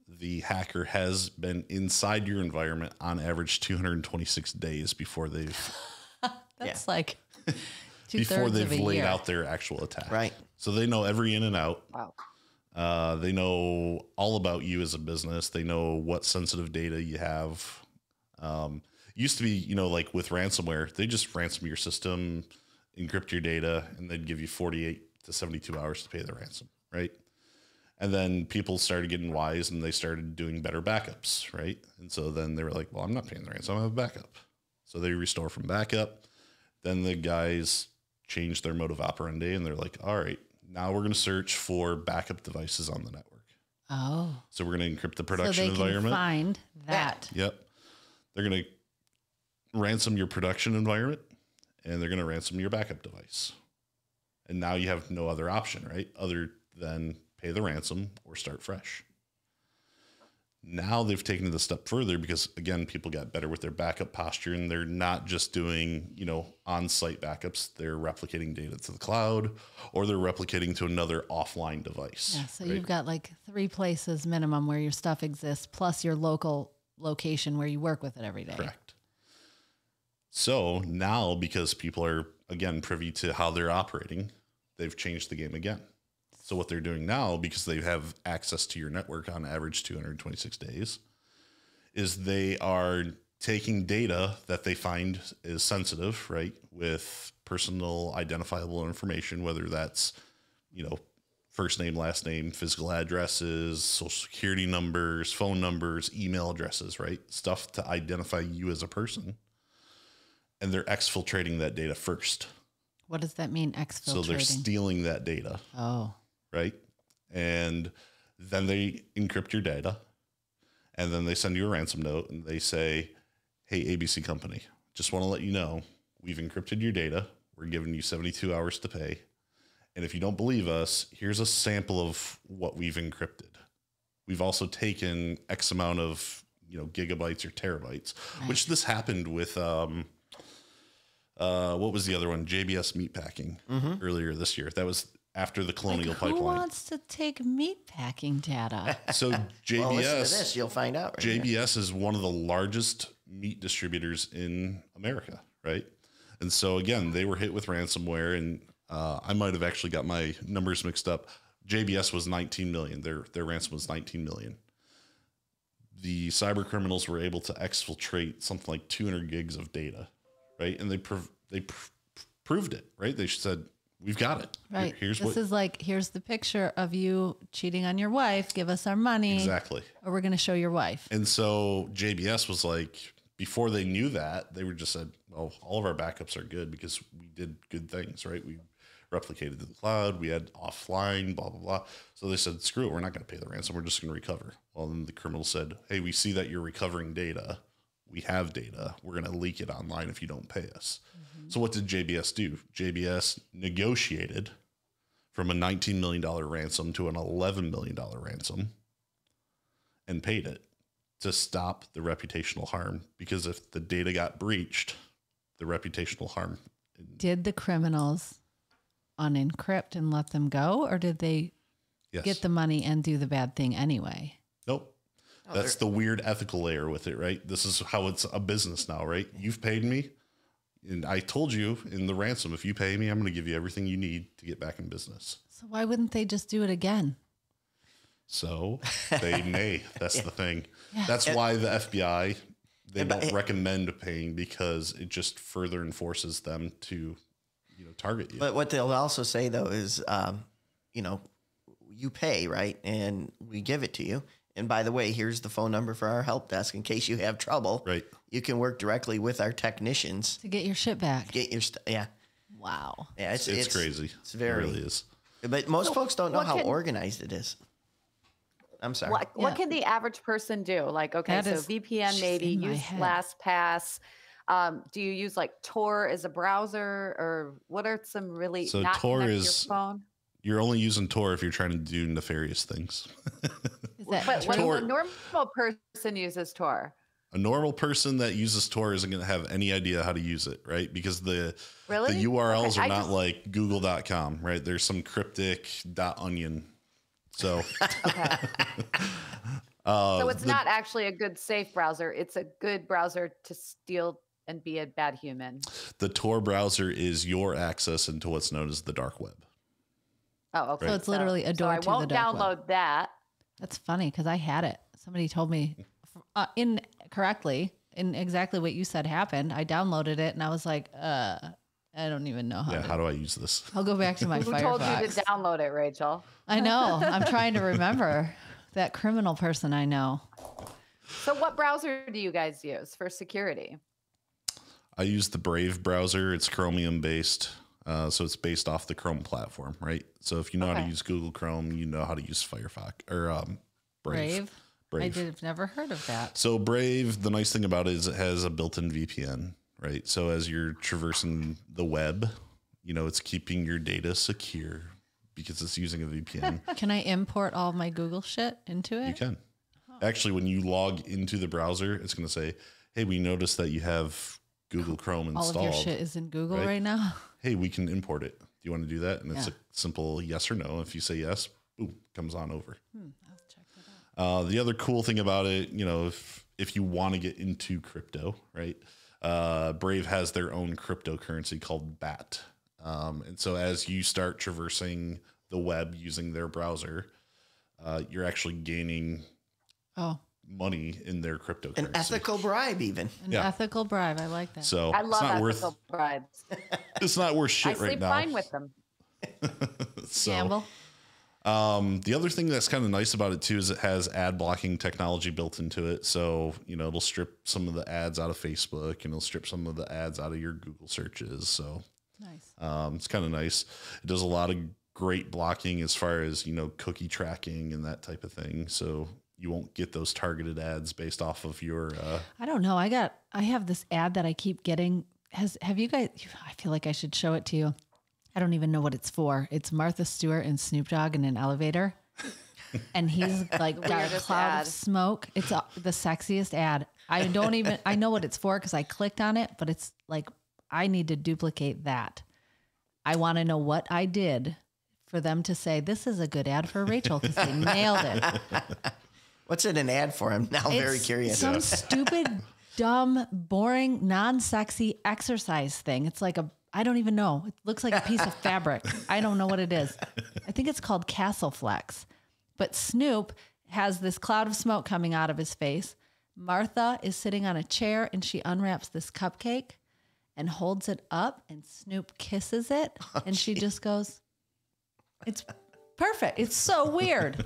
the hacker has been inside your environment on average 226 days before they've That's like before they've laid year. out their actual attack. Right. So they know every in and out. Wow. They know all about you as a business. They know what sensitive data you have. Used to be, like with ransomware, they just ransom your system, encrypt your data, and then give you 48 to 72 hours to pay the ransom, right? And then people started getting wise and they started doing better backups, right? And so then they were like, well, I'm not paying the ransom, I have a backup. So they restore from backup. Then the guys changed their mode of operandi and they're like, all right, now we're going to search for backup devices on the network. Oh. So we're going to encrypt the production so they environment. Can find that. Yep. They're going to ransom your production environment and they're going to ransom your backup device. And now you have no other option, right? Other than pay the ransom or start fresh. Now they've taken it a step further because, again, people got better with their backup posture and they're not just doing, on-site backups. They're replicating data to the cloud or they're replicating to another offline device. Yeah, so right? you've got like 3 places minimum where your stuff exists, plus your local location where you work with it every day. Correct. So now, because people are, again, privy to how they're operating, they've changed the game again. So what they're doing now, because they have access to your network on average 226 days, is they are taking data that they find is sensitive, right, with personal identifiable information, whether that's, first name, last name, physical addresses, social security numbers, phone numbers, email addresses, right, stuff to identify you as a person. And they're exfiltrating that data first. What does that mean, exfiltrating? So they're stealing that data. Oh. Right. And then they encrypt your data and then they send you a ransom note and they say, hey, ABC company, just want to let you know, we've encrypted your data. We're giving you 72 hours to pay. And if you don't believe us, here's a sample of what we've encrypted. We've also taken X amount of, gigabytes or terabytes, right. Which this happened with, what was the other one? JBS Meatpacking earlier this year. That was after the Colonial Pipeline. Who wants to take meatpacking data? So JBS, well, listen to this, you'll find out. Right JBS is one of the largest meat distributors in America, right? And so again, they were hit with ransomware, and I might have actually got my numbers mixed up. JBS was 19 million. Their ransom was 19 million. The cyber criminals were able to exfiltrate something like 200 gigs of data, right? And they proved it, right? They said, we've got it. Right. Here's the picture of you cheating on your wife. Give us our money. Exactly. Or we're going to show your wife. And so JBS was like, before they knew that, they were just said, well, all of our backups are good because we did good things, right? We replicated to the cloud. We had offline, blah, blah, blah. So they said, screw it. We're not going to pay the ransom. We're just going to recover. Well, then the criminal said, hey, we see that you're recovering data. We have data. We're going to leak it online if you don't pay us. Mm-hmm. So what did JBS do? JBS negotiated from a $19 million ransom to an $11 million ransom and paid it to stop the reputational harm. Because if the data got breached, the reputational harm. Did the criminals unencrypt and let them go, or did they get the money and do the bad thing anyway? Nope. That's the weird ethical layer with it, right? This is how it's a business now, right? You've paid me, and I told you in the ransom, if you pay me, I'm going to give you everything you need to get back in business. So why wouldn't they just do it again? So they may. That's the thing. Yeah. That's why the FBI, they don't recommend paying, because it just further enforces them to, target you. But what they'll also say, though, is, you pay, right? And we give it to you. And by the way, here's the phone number for our help desk in case you have trouble. Right. You can work directly with our technicians to get your shit back. Get your stuff. Yeah. Wow. Yeah, it's crazy. It's very. It really is. But most folks don't know how organized it is. I'm sorry. What can the average person do? Like, okay, so VPN, maybe use LastPass. Do you use like Tor as a browser, or what are some really not Tor is your phone? You're only using Tor if you're trying to do nefarious things. But when a normal person uses Tor, a normal person that uses Tor isn't going to have any idea how to use it, right? Because the URLs are not like google.com, right? There's some cryptic .onion. So, so it's not actually a good safe browser. It's a good browser to steal and be a bad human. The Tor browser is your access into what's known as the dark web. Oh, okay. So it's literally a door to the dark web. So I won't download that. That's funny because I had it. Somebody told me incorrectly, in exactly what you said happened. I downloaded it and I was like, I don't even know how. Yeah, how do I use this? I'll go back to my Firefox. Who told you to download it, Rachel? I know. I'm trying to remember that criminal person I know. So what browser do you guys use for security? I use the Brave browser. It's Chromium based. So it's based off the Chrome platform, right? So if you know how to use Google Chrome, you know how to use Firefox or Brave. I've never heard of that. So Brave, the nice thing about it is it has a built-in VPN, right? So as you're traversing the web, it's keeping your data secure because it's using a VPN. Can I import all my Google shit into it? You can. Actually, when you log into the browser, it's going to say, hey, we noticed that you have Google Chrome installed. All of your shit is in Google right now. Hey, we can import it. Do you want to do that? And it's a simple yes or no. If you say yes, boom, comes on over. I'll check that out. The other cool thing about it, if you want to get into crypto, right? Brave has their own cryptocurrency called BAT. And so as you start traversing the web using their browser, you're actually gaining money in their cryptocurrency. An ethical bribe, even. Ethical bribe. I like that. So I love ethical bribes. It's not worth shit right now. I sleep fine with them. Gamble. The other thing that's kind of nice about it too is it has ad blocking technology built into it. So, it'll strip some of the ads out of Facebook and it'll strip some of the ads out of your Google searches. So nice. It's kind of nice. It does a lot of great blocking as far as, cookie tracking and that type of thing. So you won't get those targeted ads based off of your, I don't know. I have this ad that I keep getting. Have you guys, I feel like I should show it to you. I don't even know what it's for. It's Martha Stewart and Snoop Dogg in an elevator. And he's like got a cloud of smoke. It's the sexiest ad. I know what it's for because I clicked on it, but it's like, I need to duplicate that. I want to know what I did for them to say, this is a good ad for Rachel because they nailed it. What's it an ad for? I'm now very curious. Some stupid, dumb, boring, non-sexy exercise thing. It's like I don't even know. It looks like a piece of fabric. I don't know what it is. I think it's called Castle Flex. But Snoop has this cloud of smoke coming out of his face. Martha is sitting on a chair and she unwraps this cupcake and holds it up and Snoop kisses it. And she just goes, it's perfect. It's so weird.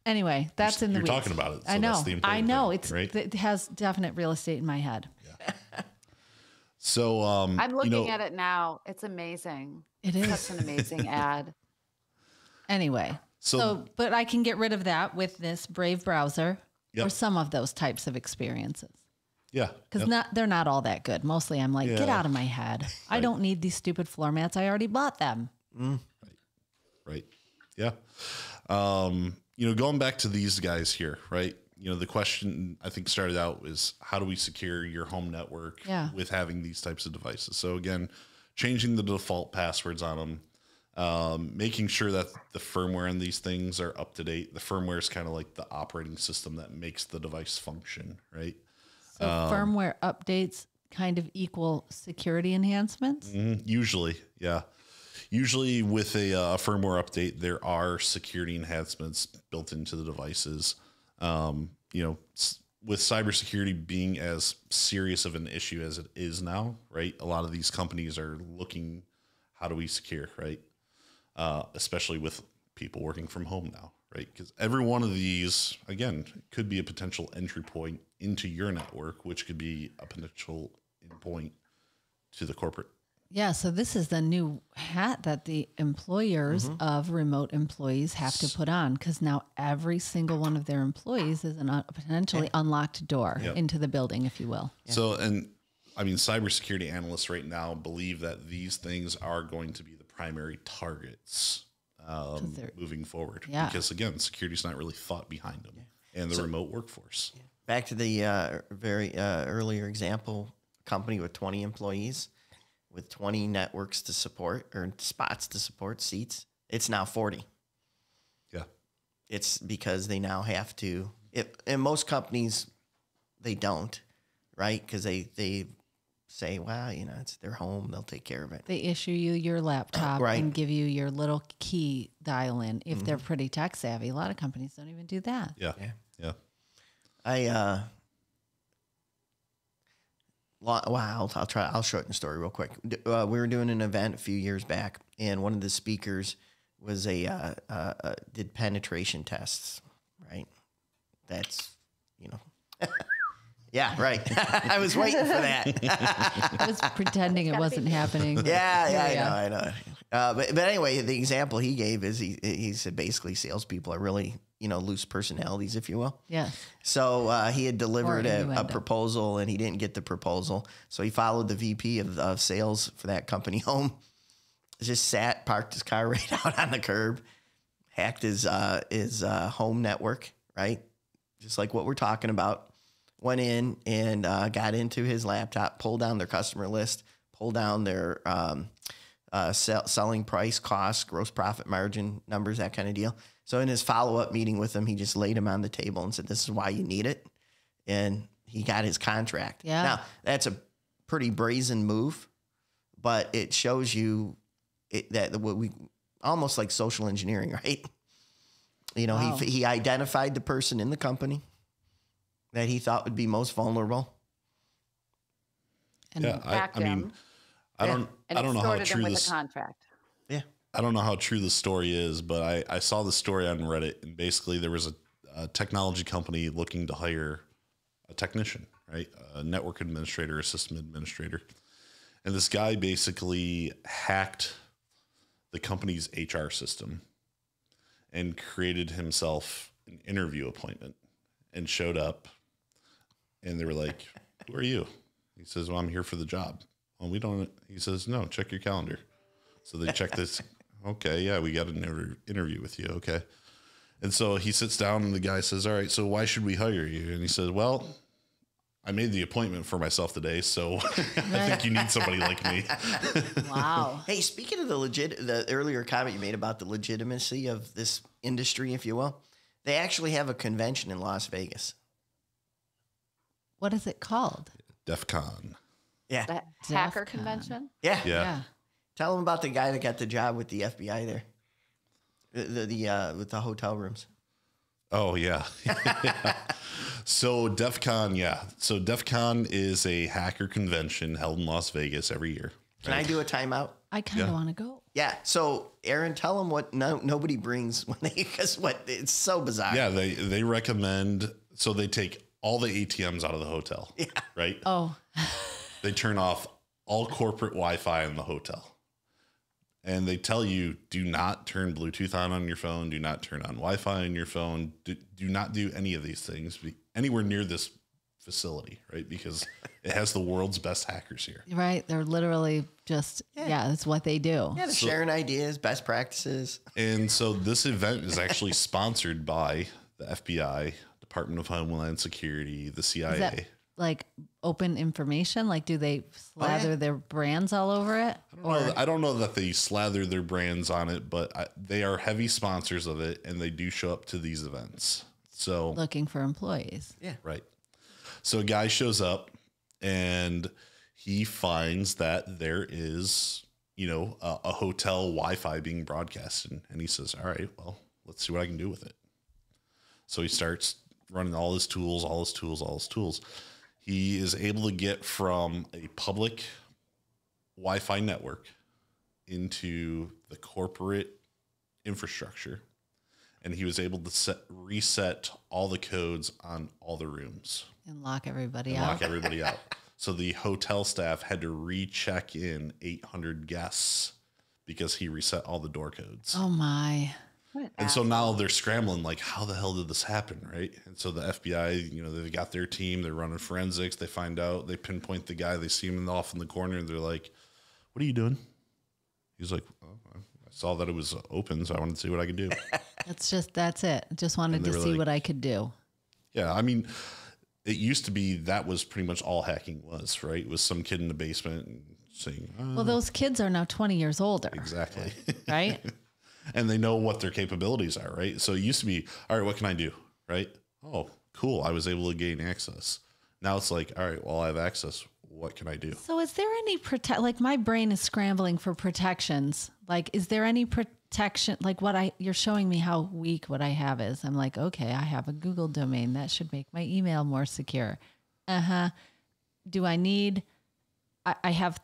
Anyway, that's in the You're weeds. talking about it. So I know. That's the important I know. thing, right? It has definite real estate in my head. So I'm looking at it now. It's amazing. It is. Such an amazing ad. Anyway, so but I can get rid of that with this Brave browser Yep. or some of those types of experiences. Yeah. Because they're not all that good. Mostly I'm like, get Yeah. out of my head. I don't need these stupid floor mats. I already bought them. Right. Yeah. Going back to these guys here, right? The question I think started out was how do we secure your home network with having these types of devices? So again, changing the default passwords on them, making sure that the firmware on these things are up to date. The firmware is kind of like the operating system that makes the device function, right? So firmware updates kind of equal security enhancements? Usually, yeah. Usually with a firmware update, there are security enhancements built into the devices. With cybersecurity being as serious of an issue as it is now, right? A lot of these companies are looking, how do we secure, right? Especially with people working from home now, right? Because every one of these, again, could be a potential entry point into your network, which could be a potential endpoint to the corporate. Yeah, so this is the new hat that the employers of remote employees have to put on, because now every single one of their employees is a potentially unlocked door into the building, if you will. Yeah. So, cybersecurity analysts right now believe that these things are going to be the primary targets moving forward. Yeah. Because, again, security's not really thought behind them and the remote workforce. Back to the very earlier example, company with 20 employees. With 20 networks to support or spots to support seats, it's now 40. Yeah. It's because they now have to, and most companies, they don't, right? Because they say, well, it's their home. They'll take care of it. They issue you your laptop and give you your little key dial in if they're pretty tech savvy. A lot of companies don't even do that. Yeah. I'll shorten the story real quick. We were doing an event a few years back, and one of the speakers was did penetration tests, right? That's, yeah, right. I was waiting for that. I was pretending it wasn't happening. Yeah, I know. But anyway, the example he gave is he said basically salespeople are really, loose personalities, if you will. Yeah. So he had delivered a proposal and he didn't get the proposal. So he followed the VP of sales for that company home. Just parked his car right out on the curb, hacked his home network, right? Just like what we're talking about. Went in and got into his laptop, pulled down their customer list, pulled down their selling price, cost, gross profit margin numbers, that kind of deal. So in his follow-up meeting with him, he just laid him on the table and said, this is why you need it. And he got his contract. Yeah. Now, that's a pretty brazen move, but it shows you that what we almost like social engineering, right? Wow. He identified the person in the company that he thought would be most vulnerable. And I don't know how true with this a contract. Yeah. I don't know how true the story is, but I saw the story on Reddit, and basically there was a technology company looking to hire a technician, right? A network administrator, a system administrator. And this guy basically hacked the company's HR system and created himself an interview appointment and showed up, and they were like, who are you? He says, well, I'm here for the job. Well, we don't, he says, no, check your calendar. So they check this. Okay, yeah, we got an interview with you. Okay. And so he sits down and the guy says, all right, so why should we hire you? And he says, well, I made the appointment for myself today, so I think you need somebody like me. wow. Hey, speaking of the earlier comment you made about the legitimacy of this industry, if you will, they actually have a convention in Las Vegas. What is it called? DEF CON. Yeah. The hacker convention? Yeah. Tell them about the guy that got the job with the FBI there. With the hotel rooms. Oh, yeah. So DEF CON, yeah. So DEF CON is a hacker convention held in Las Vegas every year. Can I do a timeout? I kind of want to go. Yeah. So, Aaron, tell them what nobody brings when they, because it's so bizarre. Yeah, they recommend, so they take all the ATMs out of the hotel, right? Oh. They turn off all corporate Wi-Fi in the hotel. And they tell you, do not turn Bluetooth on your phone. Do not turn on Wi-Fi on your phone. Do not do any of these things anywhere near this facility, right? Because it has the world's best hackers here. Right. They're literally just, that's what they do. Yeah, they're sharing ideas, best practices. And so this event is actually sponsored by the FBI, Department of Homeland Security, the CIA. Is that like open information? Like, do they slather their brands all over it? I don't know that they slather their brands on it, but they are heavy sponsors of it, and they do show up to these events. So looking for employees. Yeah. Right. So a guy shows up, and he finds that there is, a hotel Wi-Fi being broadcasted, and he says, all right, well, let's see what I can do with it. So he starts running all his tools. He is able to get from a public Wi-Fi network into the corporate infrastructure. And he was able to reset all the codes on all the rooms. And lock everybody out. So the hotel staff had to recheck in 800 guests because he reset all the door codes. Oh, my. And so now they're scrambling, like, how the hell did this happen, right? And so the FBI, they've got their team. They're running forensics. They find out. They pinpoint the guy. They see him off in the corner. And they're like, what are you doing? He's like, I saw that it was open, so I wanted to see what I could do. That's it. Just wanted to see what I could do. Yeah, I mean, it used to be that was pretty much all hacking was, right? It was some kid in the basement and saying, well, those kids are now 20 years older. Exactly. Right? And they know what their capabilities are, right? So it used to be, all right, what can I do, right? Oh, cool. I was able to gain access. Now it's like, all right, well, I have access. What can I do? So is there any like my brain is scrambling for protections. Like, is there any protection? Like you're showing me how weak what I have is. I'm like, okay, I have a Google domain that should make my email more secure. Do I need, I have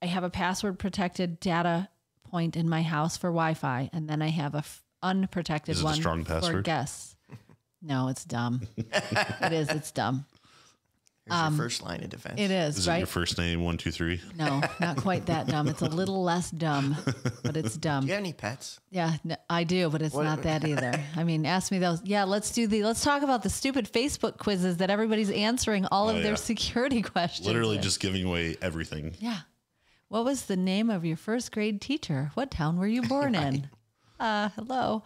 a password protected data point in my house for Wi-Fi. And then I have a unprotected one strong password for guests. No, it's dumb. It is. It's dumb. Here's your first line of defense. It is, right? It your first name, 1, 2, 3? No, not quite that dumb. It's a little less dumb, but it's dumb. Do you have any pets? Yeah, no, I do, but it's not that either. I mean, ask me those. Yeah, let's talk about the stupid Facebook quizzes that everybody's answering all of their security questions. Literally just giving away everything. Yeah. What was the name of your first grade teacher? What town were you born in? Hello.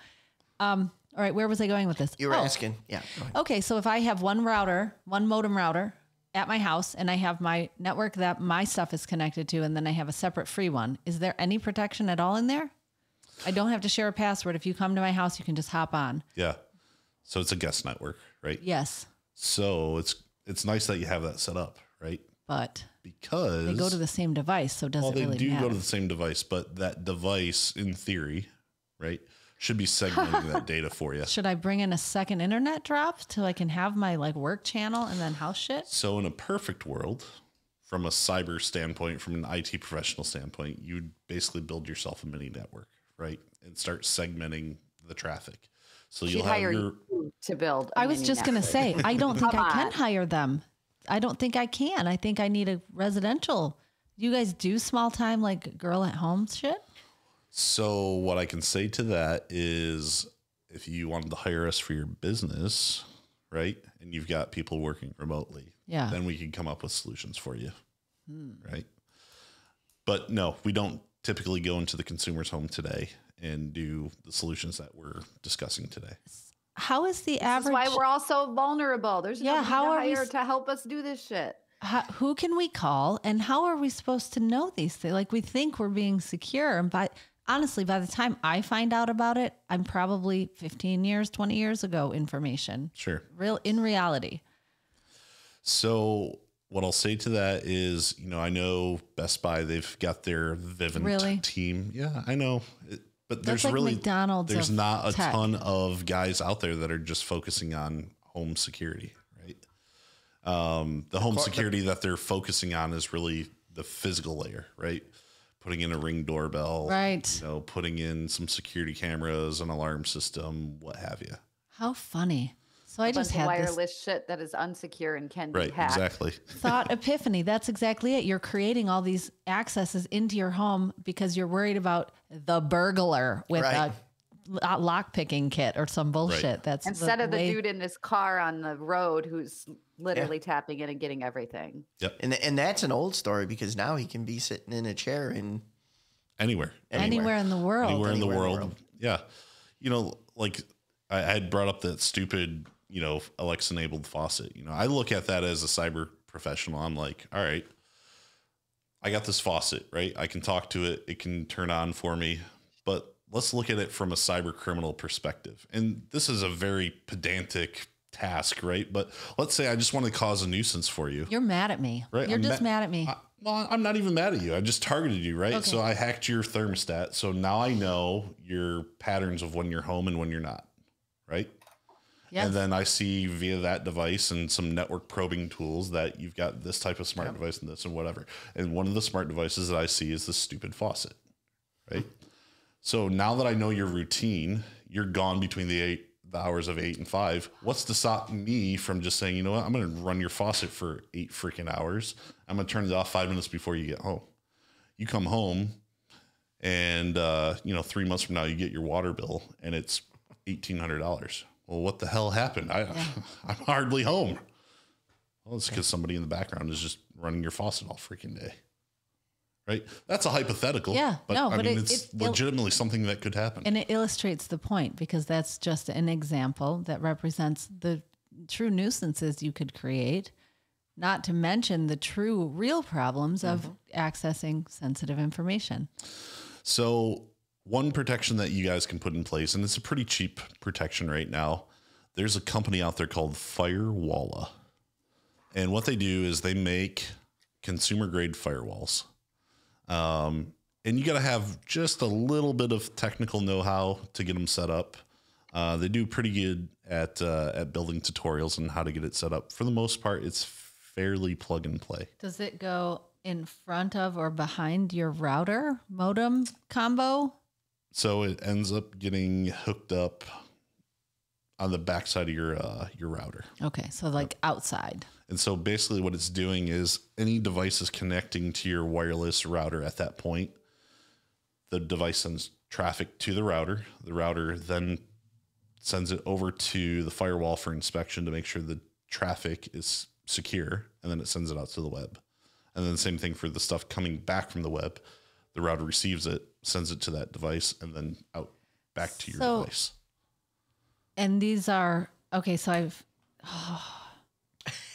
All right, where was I going with this? You were asking. Yeah. Okay, so if I have one modem router at my house, and I have my network that my stuff is connected to, and then I have a separate free one, is there any protection at all in there? I don't have to share a password. If you come to my house, you can just hop on. Yeah. So it's a guest network, right? Yes. So it's nice that you have that set up, right? But because they go to the same device, so it doesn't really matter. They do go to the same device, but that device, in theory, right, should be segmenting that data for you. Should I bring in a second internet drop till I can have my work channel and then house shit? So in a perfect world, from a cyber standpoint, from an IT professional standpoint, you'd basically build yourself a mini network, right, and start segmenting the traffic. So you'll have you to build. I was just going to say, I don't think I can hire them. I don't think I can. I think I need a residential. You guys do small time, like girl at home shit? So what I can say to that is if you wanted to hire us for your business, right, and you've got people working remotely, then we can come up with solutions for you, right? But no, we don't typically go into the consumer's home today and do the solutions that we're discussing today. How is the average? That's why we're all so vulnerable. There's nobody to hire to help us do this shit. Who can we call, and how are we supposed to know these things? Like, we think we're being secure, and honestly, by the time I find out about it, I'm probably 15 years, 20 years ago information. Sure. In reality. So what I'll say to that is, I know Best Buy, they've got their Vivint team. Yeah, I know. But there's like really, McDonald's there's not a tech. ton of guys out there that are just focusing on home security, right? The home security that they're focusing on is really the physical layer, right? Putting in a Ring doorbell, Right. You know, putting in some security cameras, an alarm system, what have you. How funny. So I just had wireless this shit that is unsecure and can be Right, hacked. exactly. thought epiphany. That's exactly it. You're creating all these accesses into your home because you're worried about the burglar with Right. a lock picking kit or some bullshit. Right. That's Instead of the way- dude in his car on the road who's literally tapping in and getting everything. Yep. And that's an old story because now he can be sitting in a chair in Anywhere. anywhere in the world. Anywhere in the Anywhere in the world. world. Yeah. You know, like I had brought up that stupid, you know, Alexa enabled faucet. You know, I look at that as a cyber professional. I'm like, all right, I got this faucet, right? I can talk to it. It can turn on for me, but let's look at it from a cyber criminal perspective. And this is a very pedantic task, right? But let's say I just want to cause a nuisance for you. You're mad at me. Right. You're I'm just mad at me. Well, I'm not even mad at you. I just targeted you, right? Okay. So I hacked your thermostat. So now I know your patterns of when you're home and when you're not, right? Yes. And then I see via that device and some network probing tools that you've got this type of smart device and this and whatever. And one of the smart devices that I see is this stupid faucet, right? So now that I know your routine, you're gone between the hours of 8 and 5. What's to stop me from just saying, you know what, I'm going to run your faucet for 8 freaking hours. I'm going to turn it off 5 minutes before you get home. You come home and, 3 months from now, you get your water bill and it's $1,800. Well, what the hell happened? I'm hardly home. Well, it's because somebody in the background is just running your faucet all freaking day. Right? That's a hypothetical. Yeah, But no, I but mean, it- it's it- legitimately something that could happen. And it illustrates the point because that's just an example that represents the true nuisances you could create, not to mention the true real problems of accessing sensitive information. So one protection that you guys can put in place, and it's a pretty cheap protection right now. There's a company out there called Firewalla. And what they do is they make consumer grade firewalls. And you got to have just a little bit of technical know-how to get them set up. They do pretty good at building tutorials on how to get it set up. For the most part, it's fairly plug and play. Does it go in front of or behind your router modem combo? So it ends up getting hooked up on the backside of your router. Okay, so like outside. And so basically what it's doing is any device is connecting to your wireless router at that point. The device sends traffic to the router. The router then sends it over to the firewall for inspection to make sure the traffic is secure. And then it sends it out to the web. And then the same thing for the stuff coming back from the web. The router receives it, sends it to that device, and then out back to your device. And these are, okay, so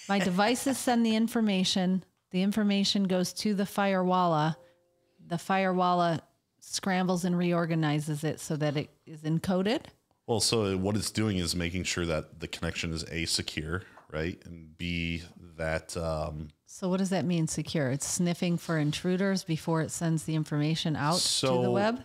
my devices send the information goes to the Firewalla. The Firewalla scrambles and reorganizes it so that it is encoded. Well, so what it's doing is making sure that the connection is A, secure, right? And B, that... So what does that mean, secure? It's sniffing for intruders before it sends the information out to the web?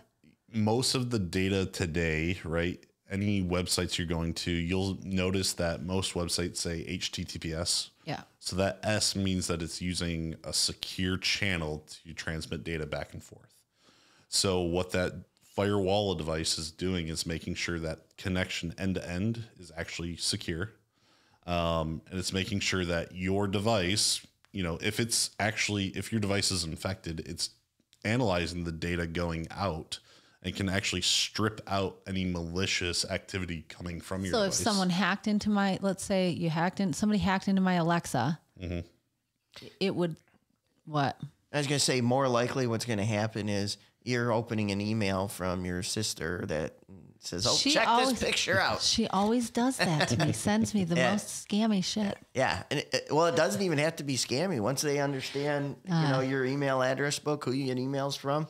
Most of the data today, right? Any websites you're going to, you'll notice that most websites say HTTPS. Yeah. So that S means that it's using a secure channel to transmit data back and forth. So what that Firewalla device is doing is making sure that connection end to end is actually secure. And it's making sure that your device, if your device is infected, it's analyzing the data going out and can actually strip out any malicious activity coming from your device. So if someone hacked into let's say somebody hacked into my Alexa, it would, what? I was going to say more likely what's going to happen is you're opening an email from your sister that says, check this picture out. She always does that to me, sends me the most scammy shit. Yeah. And it doesn't even have to be scammy. Once they understand, your email address book, who you get emails from,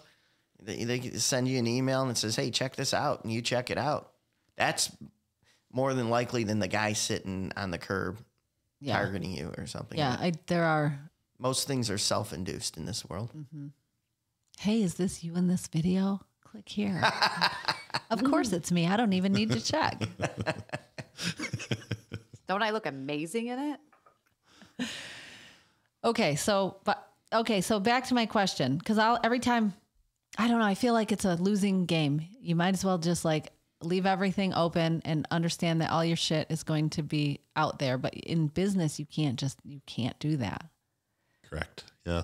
they send you an email and it says, hey, check this out. And you check it out. That's more than likely than the guy sitting on the curb targeting you or something. Yeah. There are. Most things are self-induced in this world. Mm-hmm. Hey, is this you in this video? Click here. Of course it's me. I don't even need to check. Don't I look amazing in it? Okay, so but okay, so back to my question, because every time, I don't know, I feel like it's a losing game. You might as well just like leave everything open and understand that all your shit is going to be out there. But in business, you can't do that. Correct. Yeah.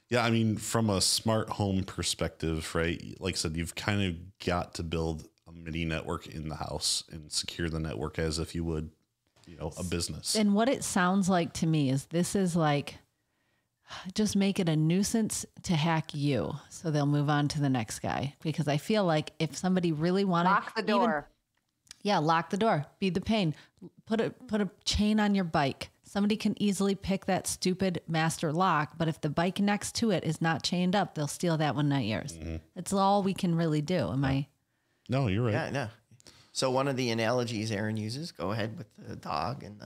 Yeah. I mean, from a smart home perspective, right? Like I said, you've kind of got to build a mini network in the house and secure the network as if you would, a business. And what it sounds like to me is this is like, just make it a nuisance to hack you. So they'll move on to the next guy. Because I feel like if somebody really wanted, Lock the door. Lock the door, be the pain, put a chain on your bike. Somebody can easily pick that stupid master lock, but if the bike next to it is not chained up, they'll steal that one, not yours. Mm-hmm. That's all we can really do. Am I? No, you're right. Yeah, no. So one of the analogies Aaron uses, go ahead with the dog and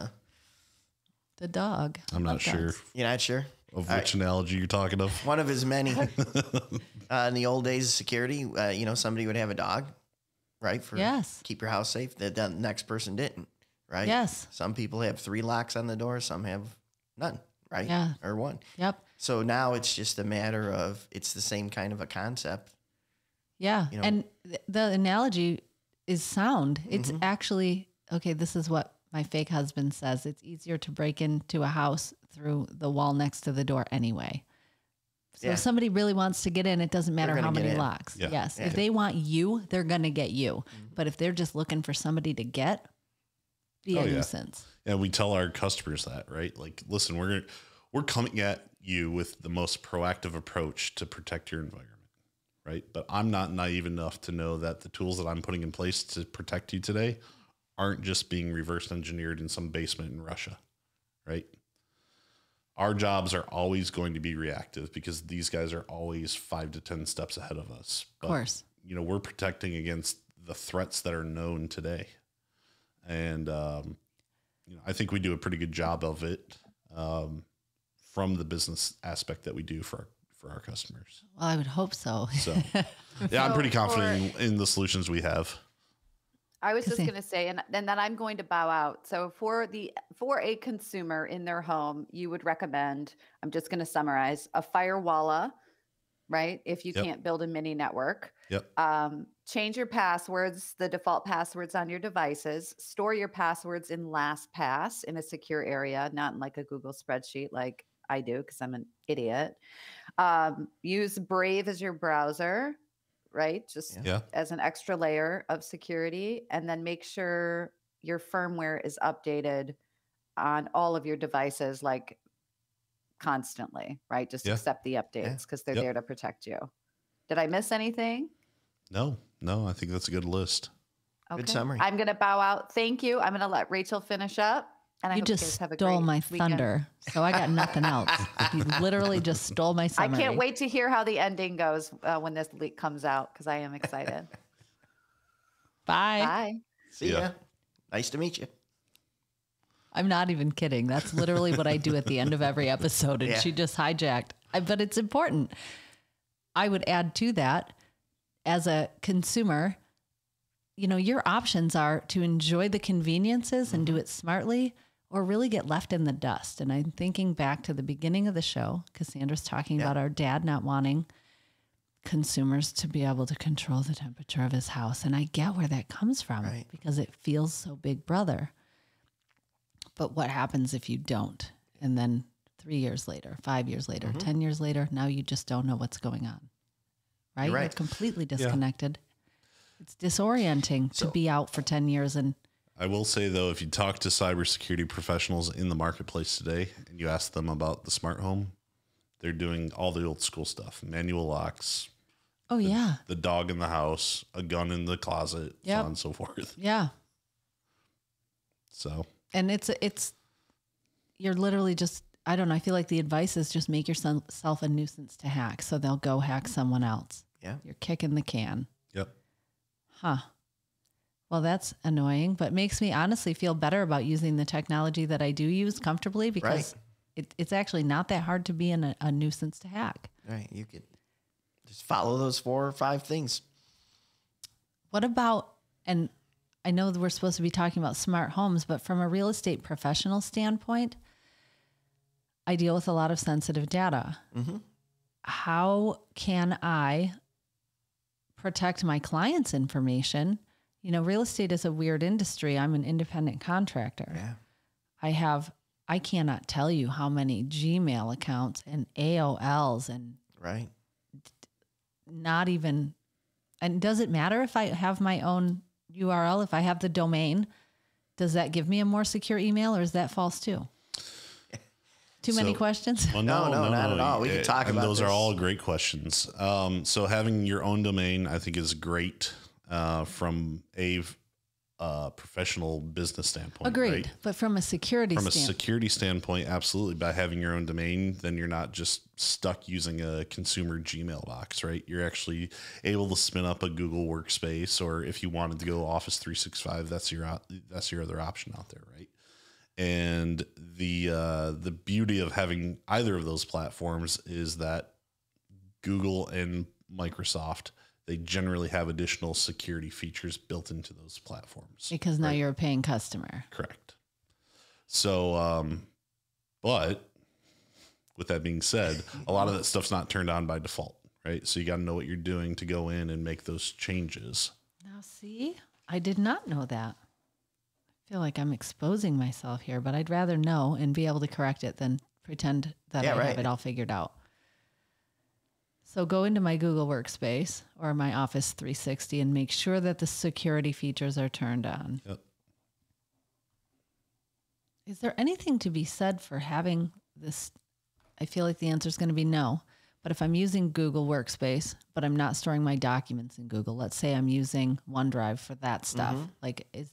the dog. I'm not sure. You're not sure? Of which analogy you're talking of? One of his many. In the old days of security, somebody would have a dog, right? For keep your house safe. The next person didn't, right? Yes. Some people have 3 locks on the door. Some have none, right? Yeah. Or 1. Yep. So now it's just a matter of, it's the same kind of a concept. Yeah. And the analogy is sound. It's actually, okay, this is what my fake husband says. It's easier to break into a house through the wall next to the door anyway. So if somebody really wants to get in, it doesn't matter how many locks. Yeah. Yes. Yeah. If they want you, they're going to get you. But if they're just looking for somebody to get, be a nuisance. Yeah, we tell our customers that, right? Like, listen, we're coming at you with the most proactive approach to protect your environment, right? But I'm not naive enough to know that the tools that I'm putting in place to protect you today aren't just being reverse engineered in some basement in Russia, right? Our jobs are always going to be reactive because these guys are always 5 to 10 steps ahead of us. But, of course. We're protecting against the threats that are known today. And, I think we do a pretty good job of it from the business aspect that we do for our customers. Well, I would hope so. So, yeah, I'm pretty confident in the solutions we have. I was just going to say, and then I'm going to bow out. So for a consumer in their home, you would recommend, I'm just going to summarize, a firewall, right? If you can't build a mini network. Yep. Change your passwords, the default passwords on your devices. Store your passwords in Lastpass in a secure area, not in like a Google spreadsheet like I do because I'm an idiot. Use Brave as your browser, right? Just as an extra layer of security. And then make sure your firmware is updated on all of your devices, like constantly, right? Just accept the updates because they're there to protect you. Did I miss anything? No, I think that's a good list. Okay. Good summary. I'm going to bow out. Thank you. I'm going to let Rachel finish up. And I you hope just you guys have a stole great my weekend. thunder, so I got nothing else. You literally just stole my summary. I can't wait to hear how the ending goes when this leak comes out because I am excited. Bye. Bye. See ya. Nice to meet you. I'm not even kidding. That's literally what I do at the end of every episode, and she just hijacked. But it's important. I would add to that, as a consumer, your options are to enjoy the conveniences and do it smartly, or really get left in the dust. And I'm thinking back to the beginning of the show. Cassandra's talking about our dad not wanting consumers to be able to control the temperature of his house. And I get where that comes from because it feels so big brother. But what happens if you don't? And then 3 years later, 5 years later, 10 years later, now you just don't know what's going on. Right? You're right. You're completely disconnected. It's disorienting to be out for 10 years. And I will say, though, if you talk to cybersecurity professionals in the marketplace today and you ask them about the smart home, they're doing all the old school stuff, manual locks. The dog in the house, a gun in the closet, so on and so forth. Yeah. So. And it's you're literally just, I don't know. I feel like the advice is just make yourself a nuisance to hack. So they'll go hack someone else. Yeah. You're kicking the can. Yep. Huh. Well, that's annoying, but makes me honestly feel better about using the technology that I do use comfortably because it's actually not that hard to be a nuisance to hack. Right. You could just follow those 4 or 5 things. What about, and I know that we're supposed to be talking about smart homes, but from a real estate professional standpoint, I deal with a lot of sensitive data. Mm-hmm. How can I protect my clients' information? You know, real estate is a weird industry. I'm an independent contractor. Yeah. I cannot tell you how many Gmail accounts and AOLs and Right. not even, and does it matter if I have my own URL, if I have the domain, does that give me a more secure email or is that false too? Too many questions? Well, No, not at all. We can talk about those this. are all great questions. So having your own domain, I think, is great from a professional business standpoint. Agreed. Right? But from a security From a standpoint. security standpoint, absolutely. By having your own domain, then you're not just stuck using a consumer Gmail box, right? You're actually able to spin up a Google Workspace, or if you wanted to go Office 365, that's your other option out there, right? And the beauty of having either of those platforms is that Google and Microsoft, they generally have additional security features built into those platforms. Because now you're a paying customer. Correct. So, but with that being said, a lot of that stuff's not turned on by default, right? So you got to know what you're doing to go in and make those changes. Now, see, I did not know that. I feel like I'm exposing myself here, but I'd rather know and be able to correct it than pretend that I have it all figured out. So go into my Google Workspace or my Office 360 and make sure that the security features are turned on. Yep. Is there anything to be said for having this? I feel like the answer is going to be no. But if I'm using Google Workspace, but I'm not storing my documents in Google, let's say I'm using OneDrive for that stuff. Like, is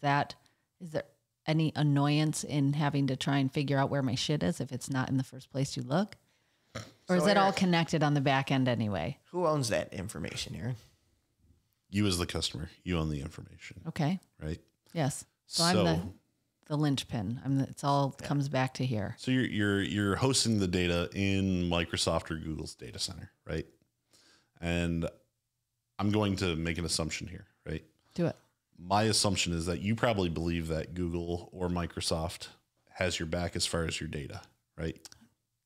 there any annoyance in having to try and figure out where my shit is if it's not in the first place you look? Or is it all connected on the back end anyway? Who owns that information, Aaron? You as the customer, you own the information. Okay. Right? Yes. So I'm the linchpin. It's all comes back to here. So you're hosting the data in Microsoft or Google's data center, right? And I'm going to make an assumption here, right? Do it. My assumption is that you probably believe that Google or Microsoft has your back as far as your data, right?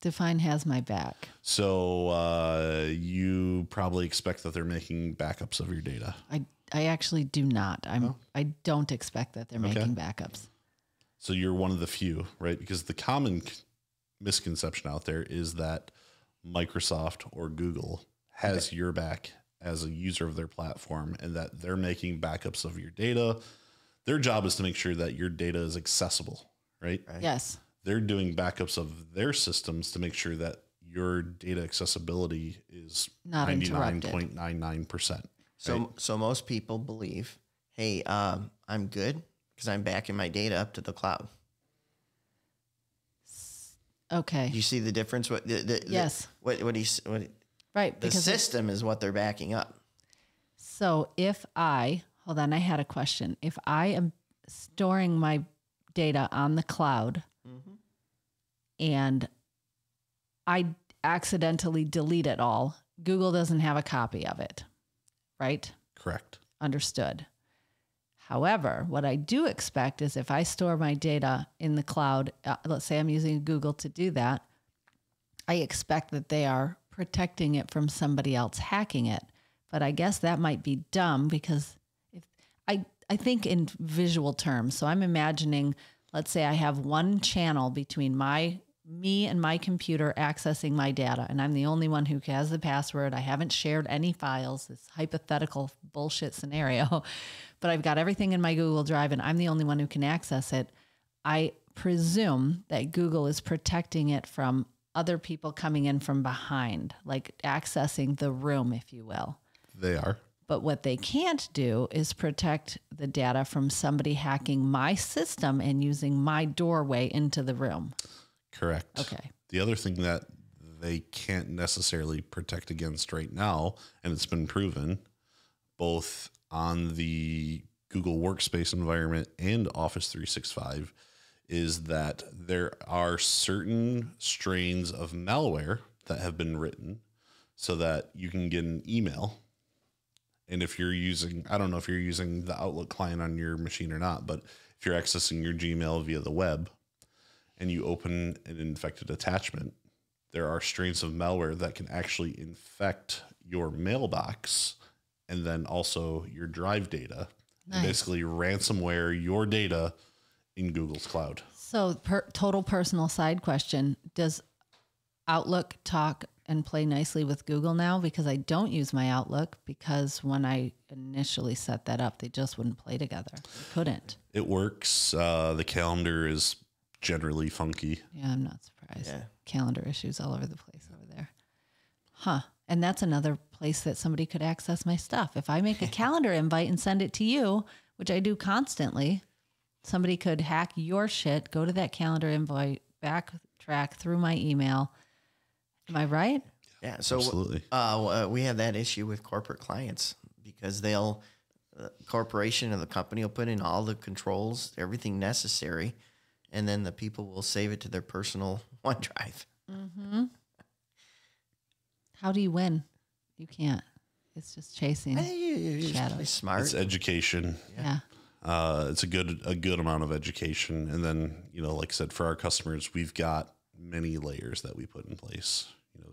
Define has my back. So you probably expect that they're making backups of your data. I actually do not. I don't expect that they're making backups. So you're one of the few, right? Because the common misconception out there is that Microsoft or Google has your back as a user of their platform and that they're making backups of your data. Their job is to make sure that your data is accessible, right? Yes. They're doing backups of their systems to make sure that your data accessibility is not 99.99%. So most people believe, hey, I'm good because I'm backing my data up to the cloud. Okay. Do you see the difference? Yes. Right. The system is what they're backing up. So hold on, I had a question. If I am storing my data on the cloud and I accidentally delete it all, Google doesn't have a copy of it, right? Correct. Understood. However, what I do expect is if I store my data in the cloud, let's say I'm using Google to do that, I expect that they are protecting it from somebody else hacking it. But I guess that might be dumb because I think in visual terms. So I'm imagining, let's say I have one channel between me and my computer accessing my data, and I'm the only one who has the password. I haven't shared any files, this hypothetical bullshit scenario, but I've got everything in my Google Drive and I'm the only one who can access it. I presume that Google is protecting it from other people coming in from behind, like accessing the room, if you will. They are. But what they can't do is protect the data from somebody hacking my system and using my doorway into the room. Correct. Okay. The other thing that they can't necessarily protect against right now, and it's been proven both on the Google Workspace environment and Office 365, is that there are certain strains of malware that have been written so that you can get an email. And if you're using, I don't know if you're using the Outlook client on your machine or not, but if you're accessing your Gmail via the web and you open an infected attachment, there are strains of malware that can actually infect your mailbox and then also your drive data. Nice. And basically ransomware your data in Google's cloud. So total personal side question. Does Outlook talk and play nicely with Google now? Because I don't use my Outlook because when I initially set that up, they just wouldn't play together. They couldn't. It works. The calendar is generally funky. Yeah, I'm not surprised. Yeah. Calendar issues all over the place over there. Huh. And that's another place that somebody could access my stuff. If I make a calendar invite and send it to you, which I do constantly, somebody could hack your shit, go to that calendar invite, backtrack through my email. Am I right? Yeah. So Absolutely. we have that issue with corporate clients because they'll, corporation or the company will put in all the controls, everything necessary, and then the people will save it to their personal OneDrive. Mm-hmm. How do you win? You can't. It's just chasing You're just shadows. really smart. It's education. Yeah. It's a good amount of education. And then, like I said, for our customers, we've got many layers that we put in place.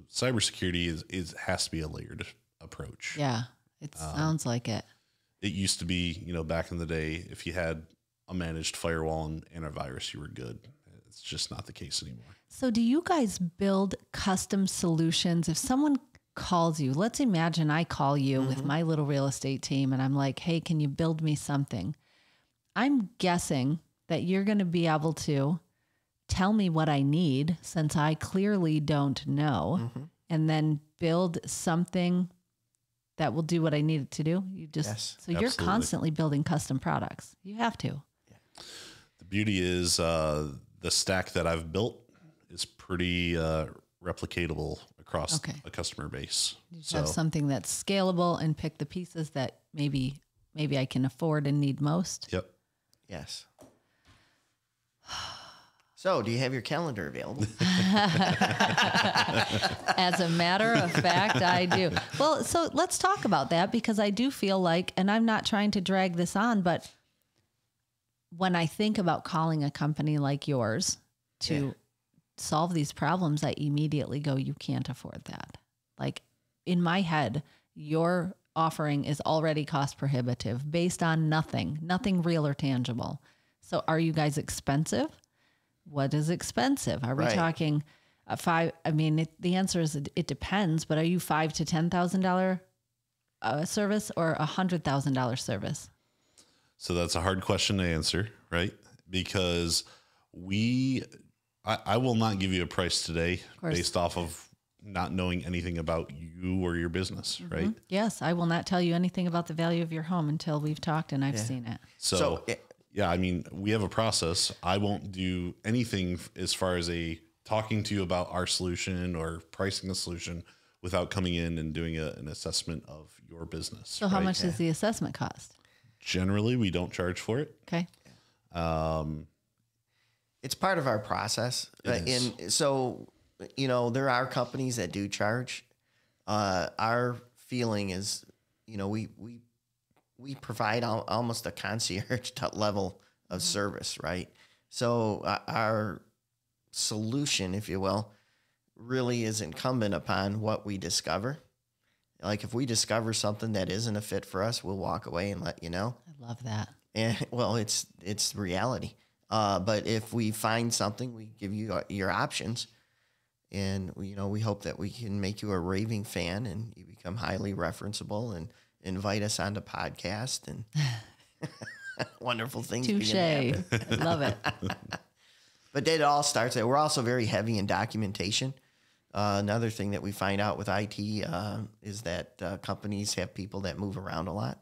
Cybersecurity has to be a layered approach. Yeah. It sounds like it. It used to be, back in the day, if you had a managed firewall and antivirus, you were good. It's just not the case anymore. So do you guys build custom solutions? If someone calls you, let's imagine I call you with my little real estate team and I'm like, hey, can you build me something? I'm guessing that you're going to be able to tell me what I need since I clearly don't know, and then build something that will do what I need it to do. Yes, so you're absolutely. constantly building custom products. You have to. The beauty is the stack that I've built is pretty replicatable across a customer base. You have something that's scalable and pick the pieces that maybe I can afford and need most. Yep. Yes. So, do you have your calendar available? As a matter of fact, I do. Well, so let's talk about that because I do feel like, and I'm not trying to drag this on, but when I think about calling a company like yours to solve these problems, I immediately go, you can't afford that. Like in my head, your offering is already cost prohibitive based on nothing real or tangible. So are you guys expensive? What is expensive? Are we talking five? I mean, the answer is it depends, but are you $5,000 to $10,000 service or $100,000 service? So that's a hard question to answer, right? Because I will not give you a price today based off of not knowing anything about you or your business, right? Yes, I will not tell you anything about the value of your home until we've talked and I've seen it. So yeah, I mean, we have a process. I won't do anything as far as talking to you about our solution or pricing the solution without coming in and doing an assessment of your business. So how much does the assessment cost? Generally, we don't charge for it. Okay. It's part of our process. And so, there are companies that do charge. Our feeling is, we provide almost a concierge level of service, right? So our solution, if you will, really is incumbent upon what we discover. Like if we discover something that isn't a fit for us, we'll walk away and let you know. I love that. And well, it's reality. But if we find something, we give you your options, and we hope that we can make you a raving fan and you become highly referenceable and invite us on the podcast and wonderful things. Touche. I love it. But it all starts there. We're also very heavy in documentation. Another thing that we find out with IT is that companies have people that move around a lot.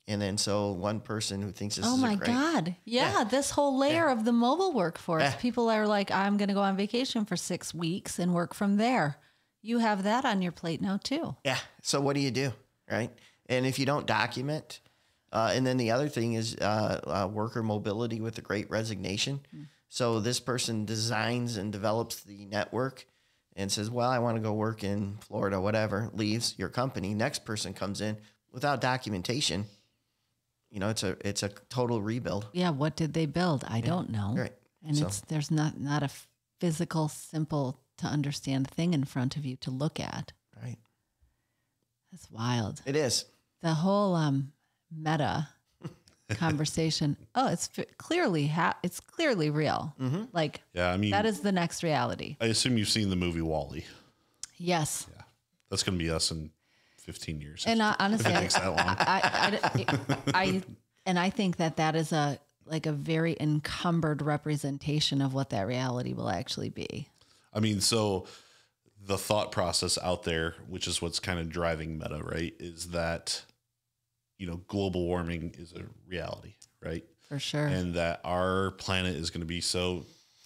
And then so one person who thinks this is my a great... God. Yeah, this whole layer of the mobile workforce. People are like, I'm going to go on vacation for 6 weeks and work from there. You have that on your plate now too. Yeah. So what do you do, right? And if you don't document, and then the other thing is worker mobility with the Great Resignation. So this person designs and develops the network and says, well, I want to go work in Florida, whatever, leaves your company. Next person comes in without documentation. It's a total rebuild. Yeah. What did they build? I don't know. Right. And there's not a physical, simple to understand thing in front of you to look at. Right. That's wild. It is. The whole meta conversation. Oh, it's clearly it's clearly real. Mm-hmm. Like, Yeah, I mean, that is the next reality. I assume you've seen the movie WALL-E. Yes. Yeah, that's going to be us in 15 years. And honestly, if it takes that long. I think that is a very encumbered representation of what that reality will actually be. I mean, so the thought process out there, which is what's kind of driving meta, right, is that, global warming is a reality, right? For sure. And that our planet is going to be so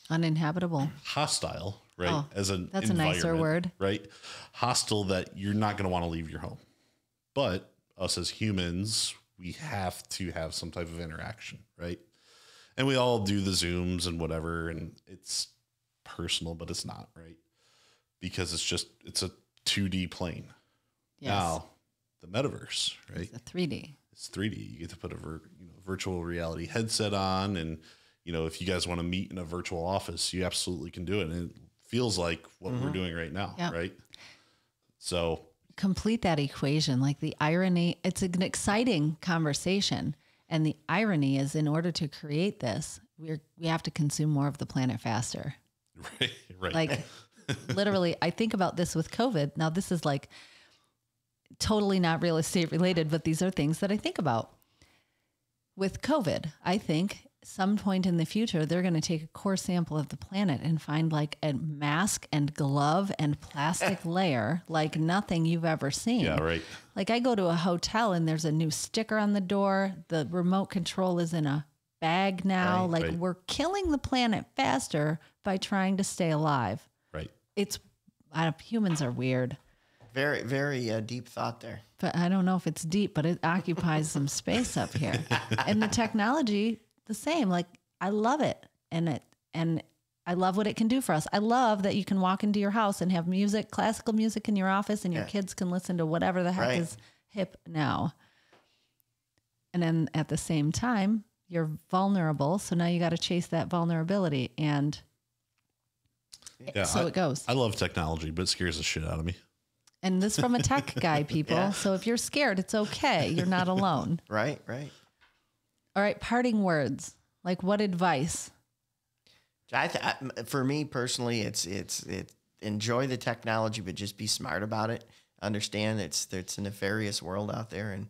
uninhabitable, hostile, right? Oh, as an that's a nicer word, right? Hostile, that you're not going to want to leave your home. But us as humans, we have to have some type of interaction, right? And we all do the Zooms and whatever, and it's personal, but it's not, right? Because it's a 2D plane. Yes. Now, the metaverse, right? It's a 3D. It's 3D. You get to put a virtual reality headset on, and if you guys want to meet in a virtual office, you absolutely can do it. And it feels like what we're doing right now, right? So complete that equation. Like, the irony, it's an exciting conversation. And the irony is, in order to create this, we have to consume more of the planet faster. Right. Like, literally, I think about this with COVID. Now, this is like totally not real estate related, but these are things that I think about. With COVID, I think some point in the future, they're going to take a core sample of the planet and find like a mask and glove and plastic layer like nothing you've ever seen. Yeah, right. Like, I go to a hotel and there's a new sticker on the door. The remote control is in a bag now. Right. We're killing the planet faster by trying to stay alive. Right. Humans are weird. Very, very deep thought there. But I don't know if it's deep, but it occupies some space up here. And the technology, the same. Like, I love it. And I love what it can do for us. I love that you can walk into your house and have music, classical music in your office, and your kids can listen to whatever the heck is hip now. And then at the same time, you're vulnerable. So now you got to chase that vulnerability. And so it goes. I love technology, but it scares the shit out of me. And this from a tech guy, people. Yeah. So if you're scared, it's okay. You're not alone. Right. All right. Parting words. Like, what advice? For me personally, it's enjoy the technology, but just be smart about it. Understand it's a nefarious world out there, and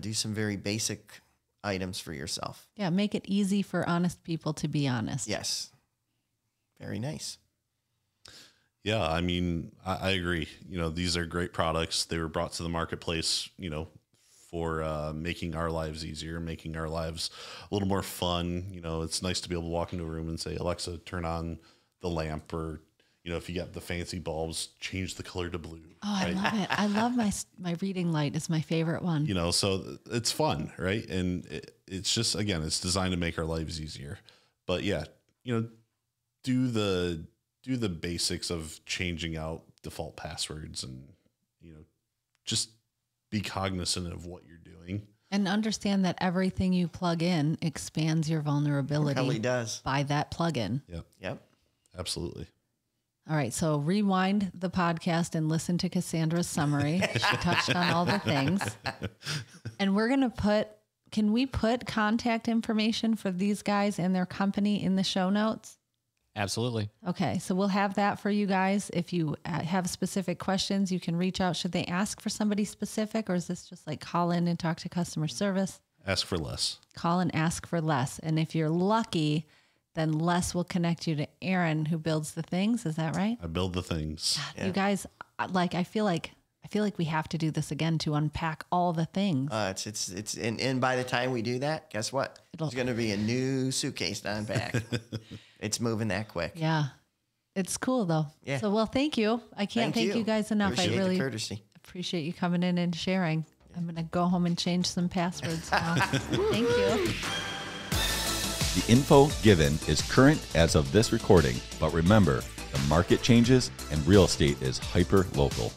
do some very basic items for yourself. Yeah. Make it easy for honest people to be honest. Yes. Very nice. Yeah, I mean, I agree. These are great products. They were brought to the marketplace, for making our lives easier, making our lives a little more fun. It's nice to be able to walk into a room and say, Alexa, turn on the lamp, or, if you got the fancy bulbs, change the color to blue. Oh, right? I love it. I love my reading light. It's my favorite one. So it's fun, right? And it's just, again, it's designed to make our lives easier. But yeah, do the basics of changing out default passwords, and, just be cognizant of what you're doing. And understand that everything you plug in expands your vulnerability. It really does. By that plugin. Yep. Absolutely. All right. So rewind the podcast and listen to Cassandra's summary. She touched on all the things. And we're going to can we put contact information for these guys and their company in the show notes? Absolutely. Okay. So we'll have that for you guys. If you have specific questions, you can reach out. Should they ask for somebody specific, or is this just like call in and talk to customer service? Ask for Les. Call and ask for Les. And if you're lucky, then Les will connect you to Aaron, who builds the things. Is that right? I build the things. God, you guys, I feel like we have to do this again to unpack all the things. And by the time we do that, guess what? There's going to be a new suitcase to unpack. It's moving that quick. Yeah. It's cool though. Yeah. So, well, thank you. I can't thank you guys enough. Appreciate I really the courtesy. Appreciate you coming in and sharing. I'm going to go home and change some passwords now. Thank you. The info given is current as of this recording, but remember, the market changes and real estate is hyper local.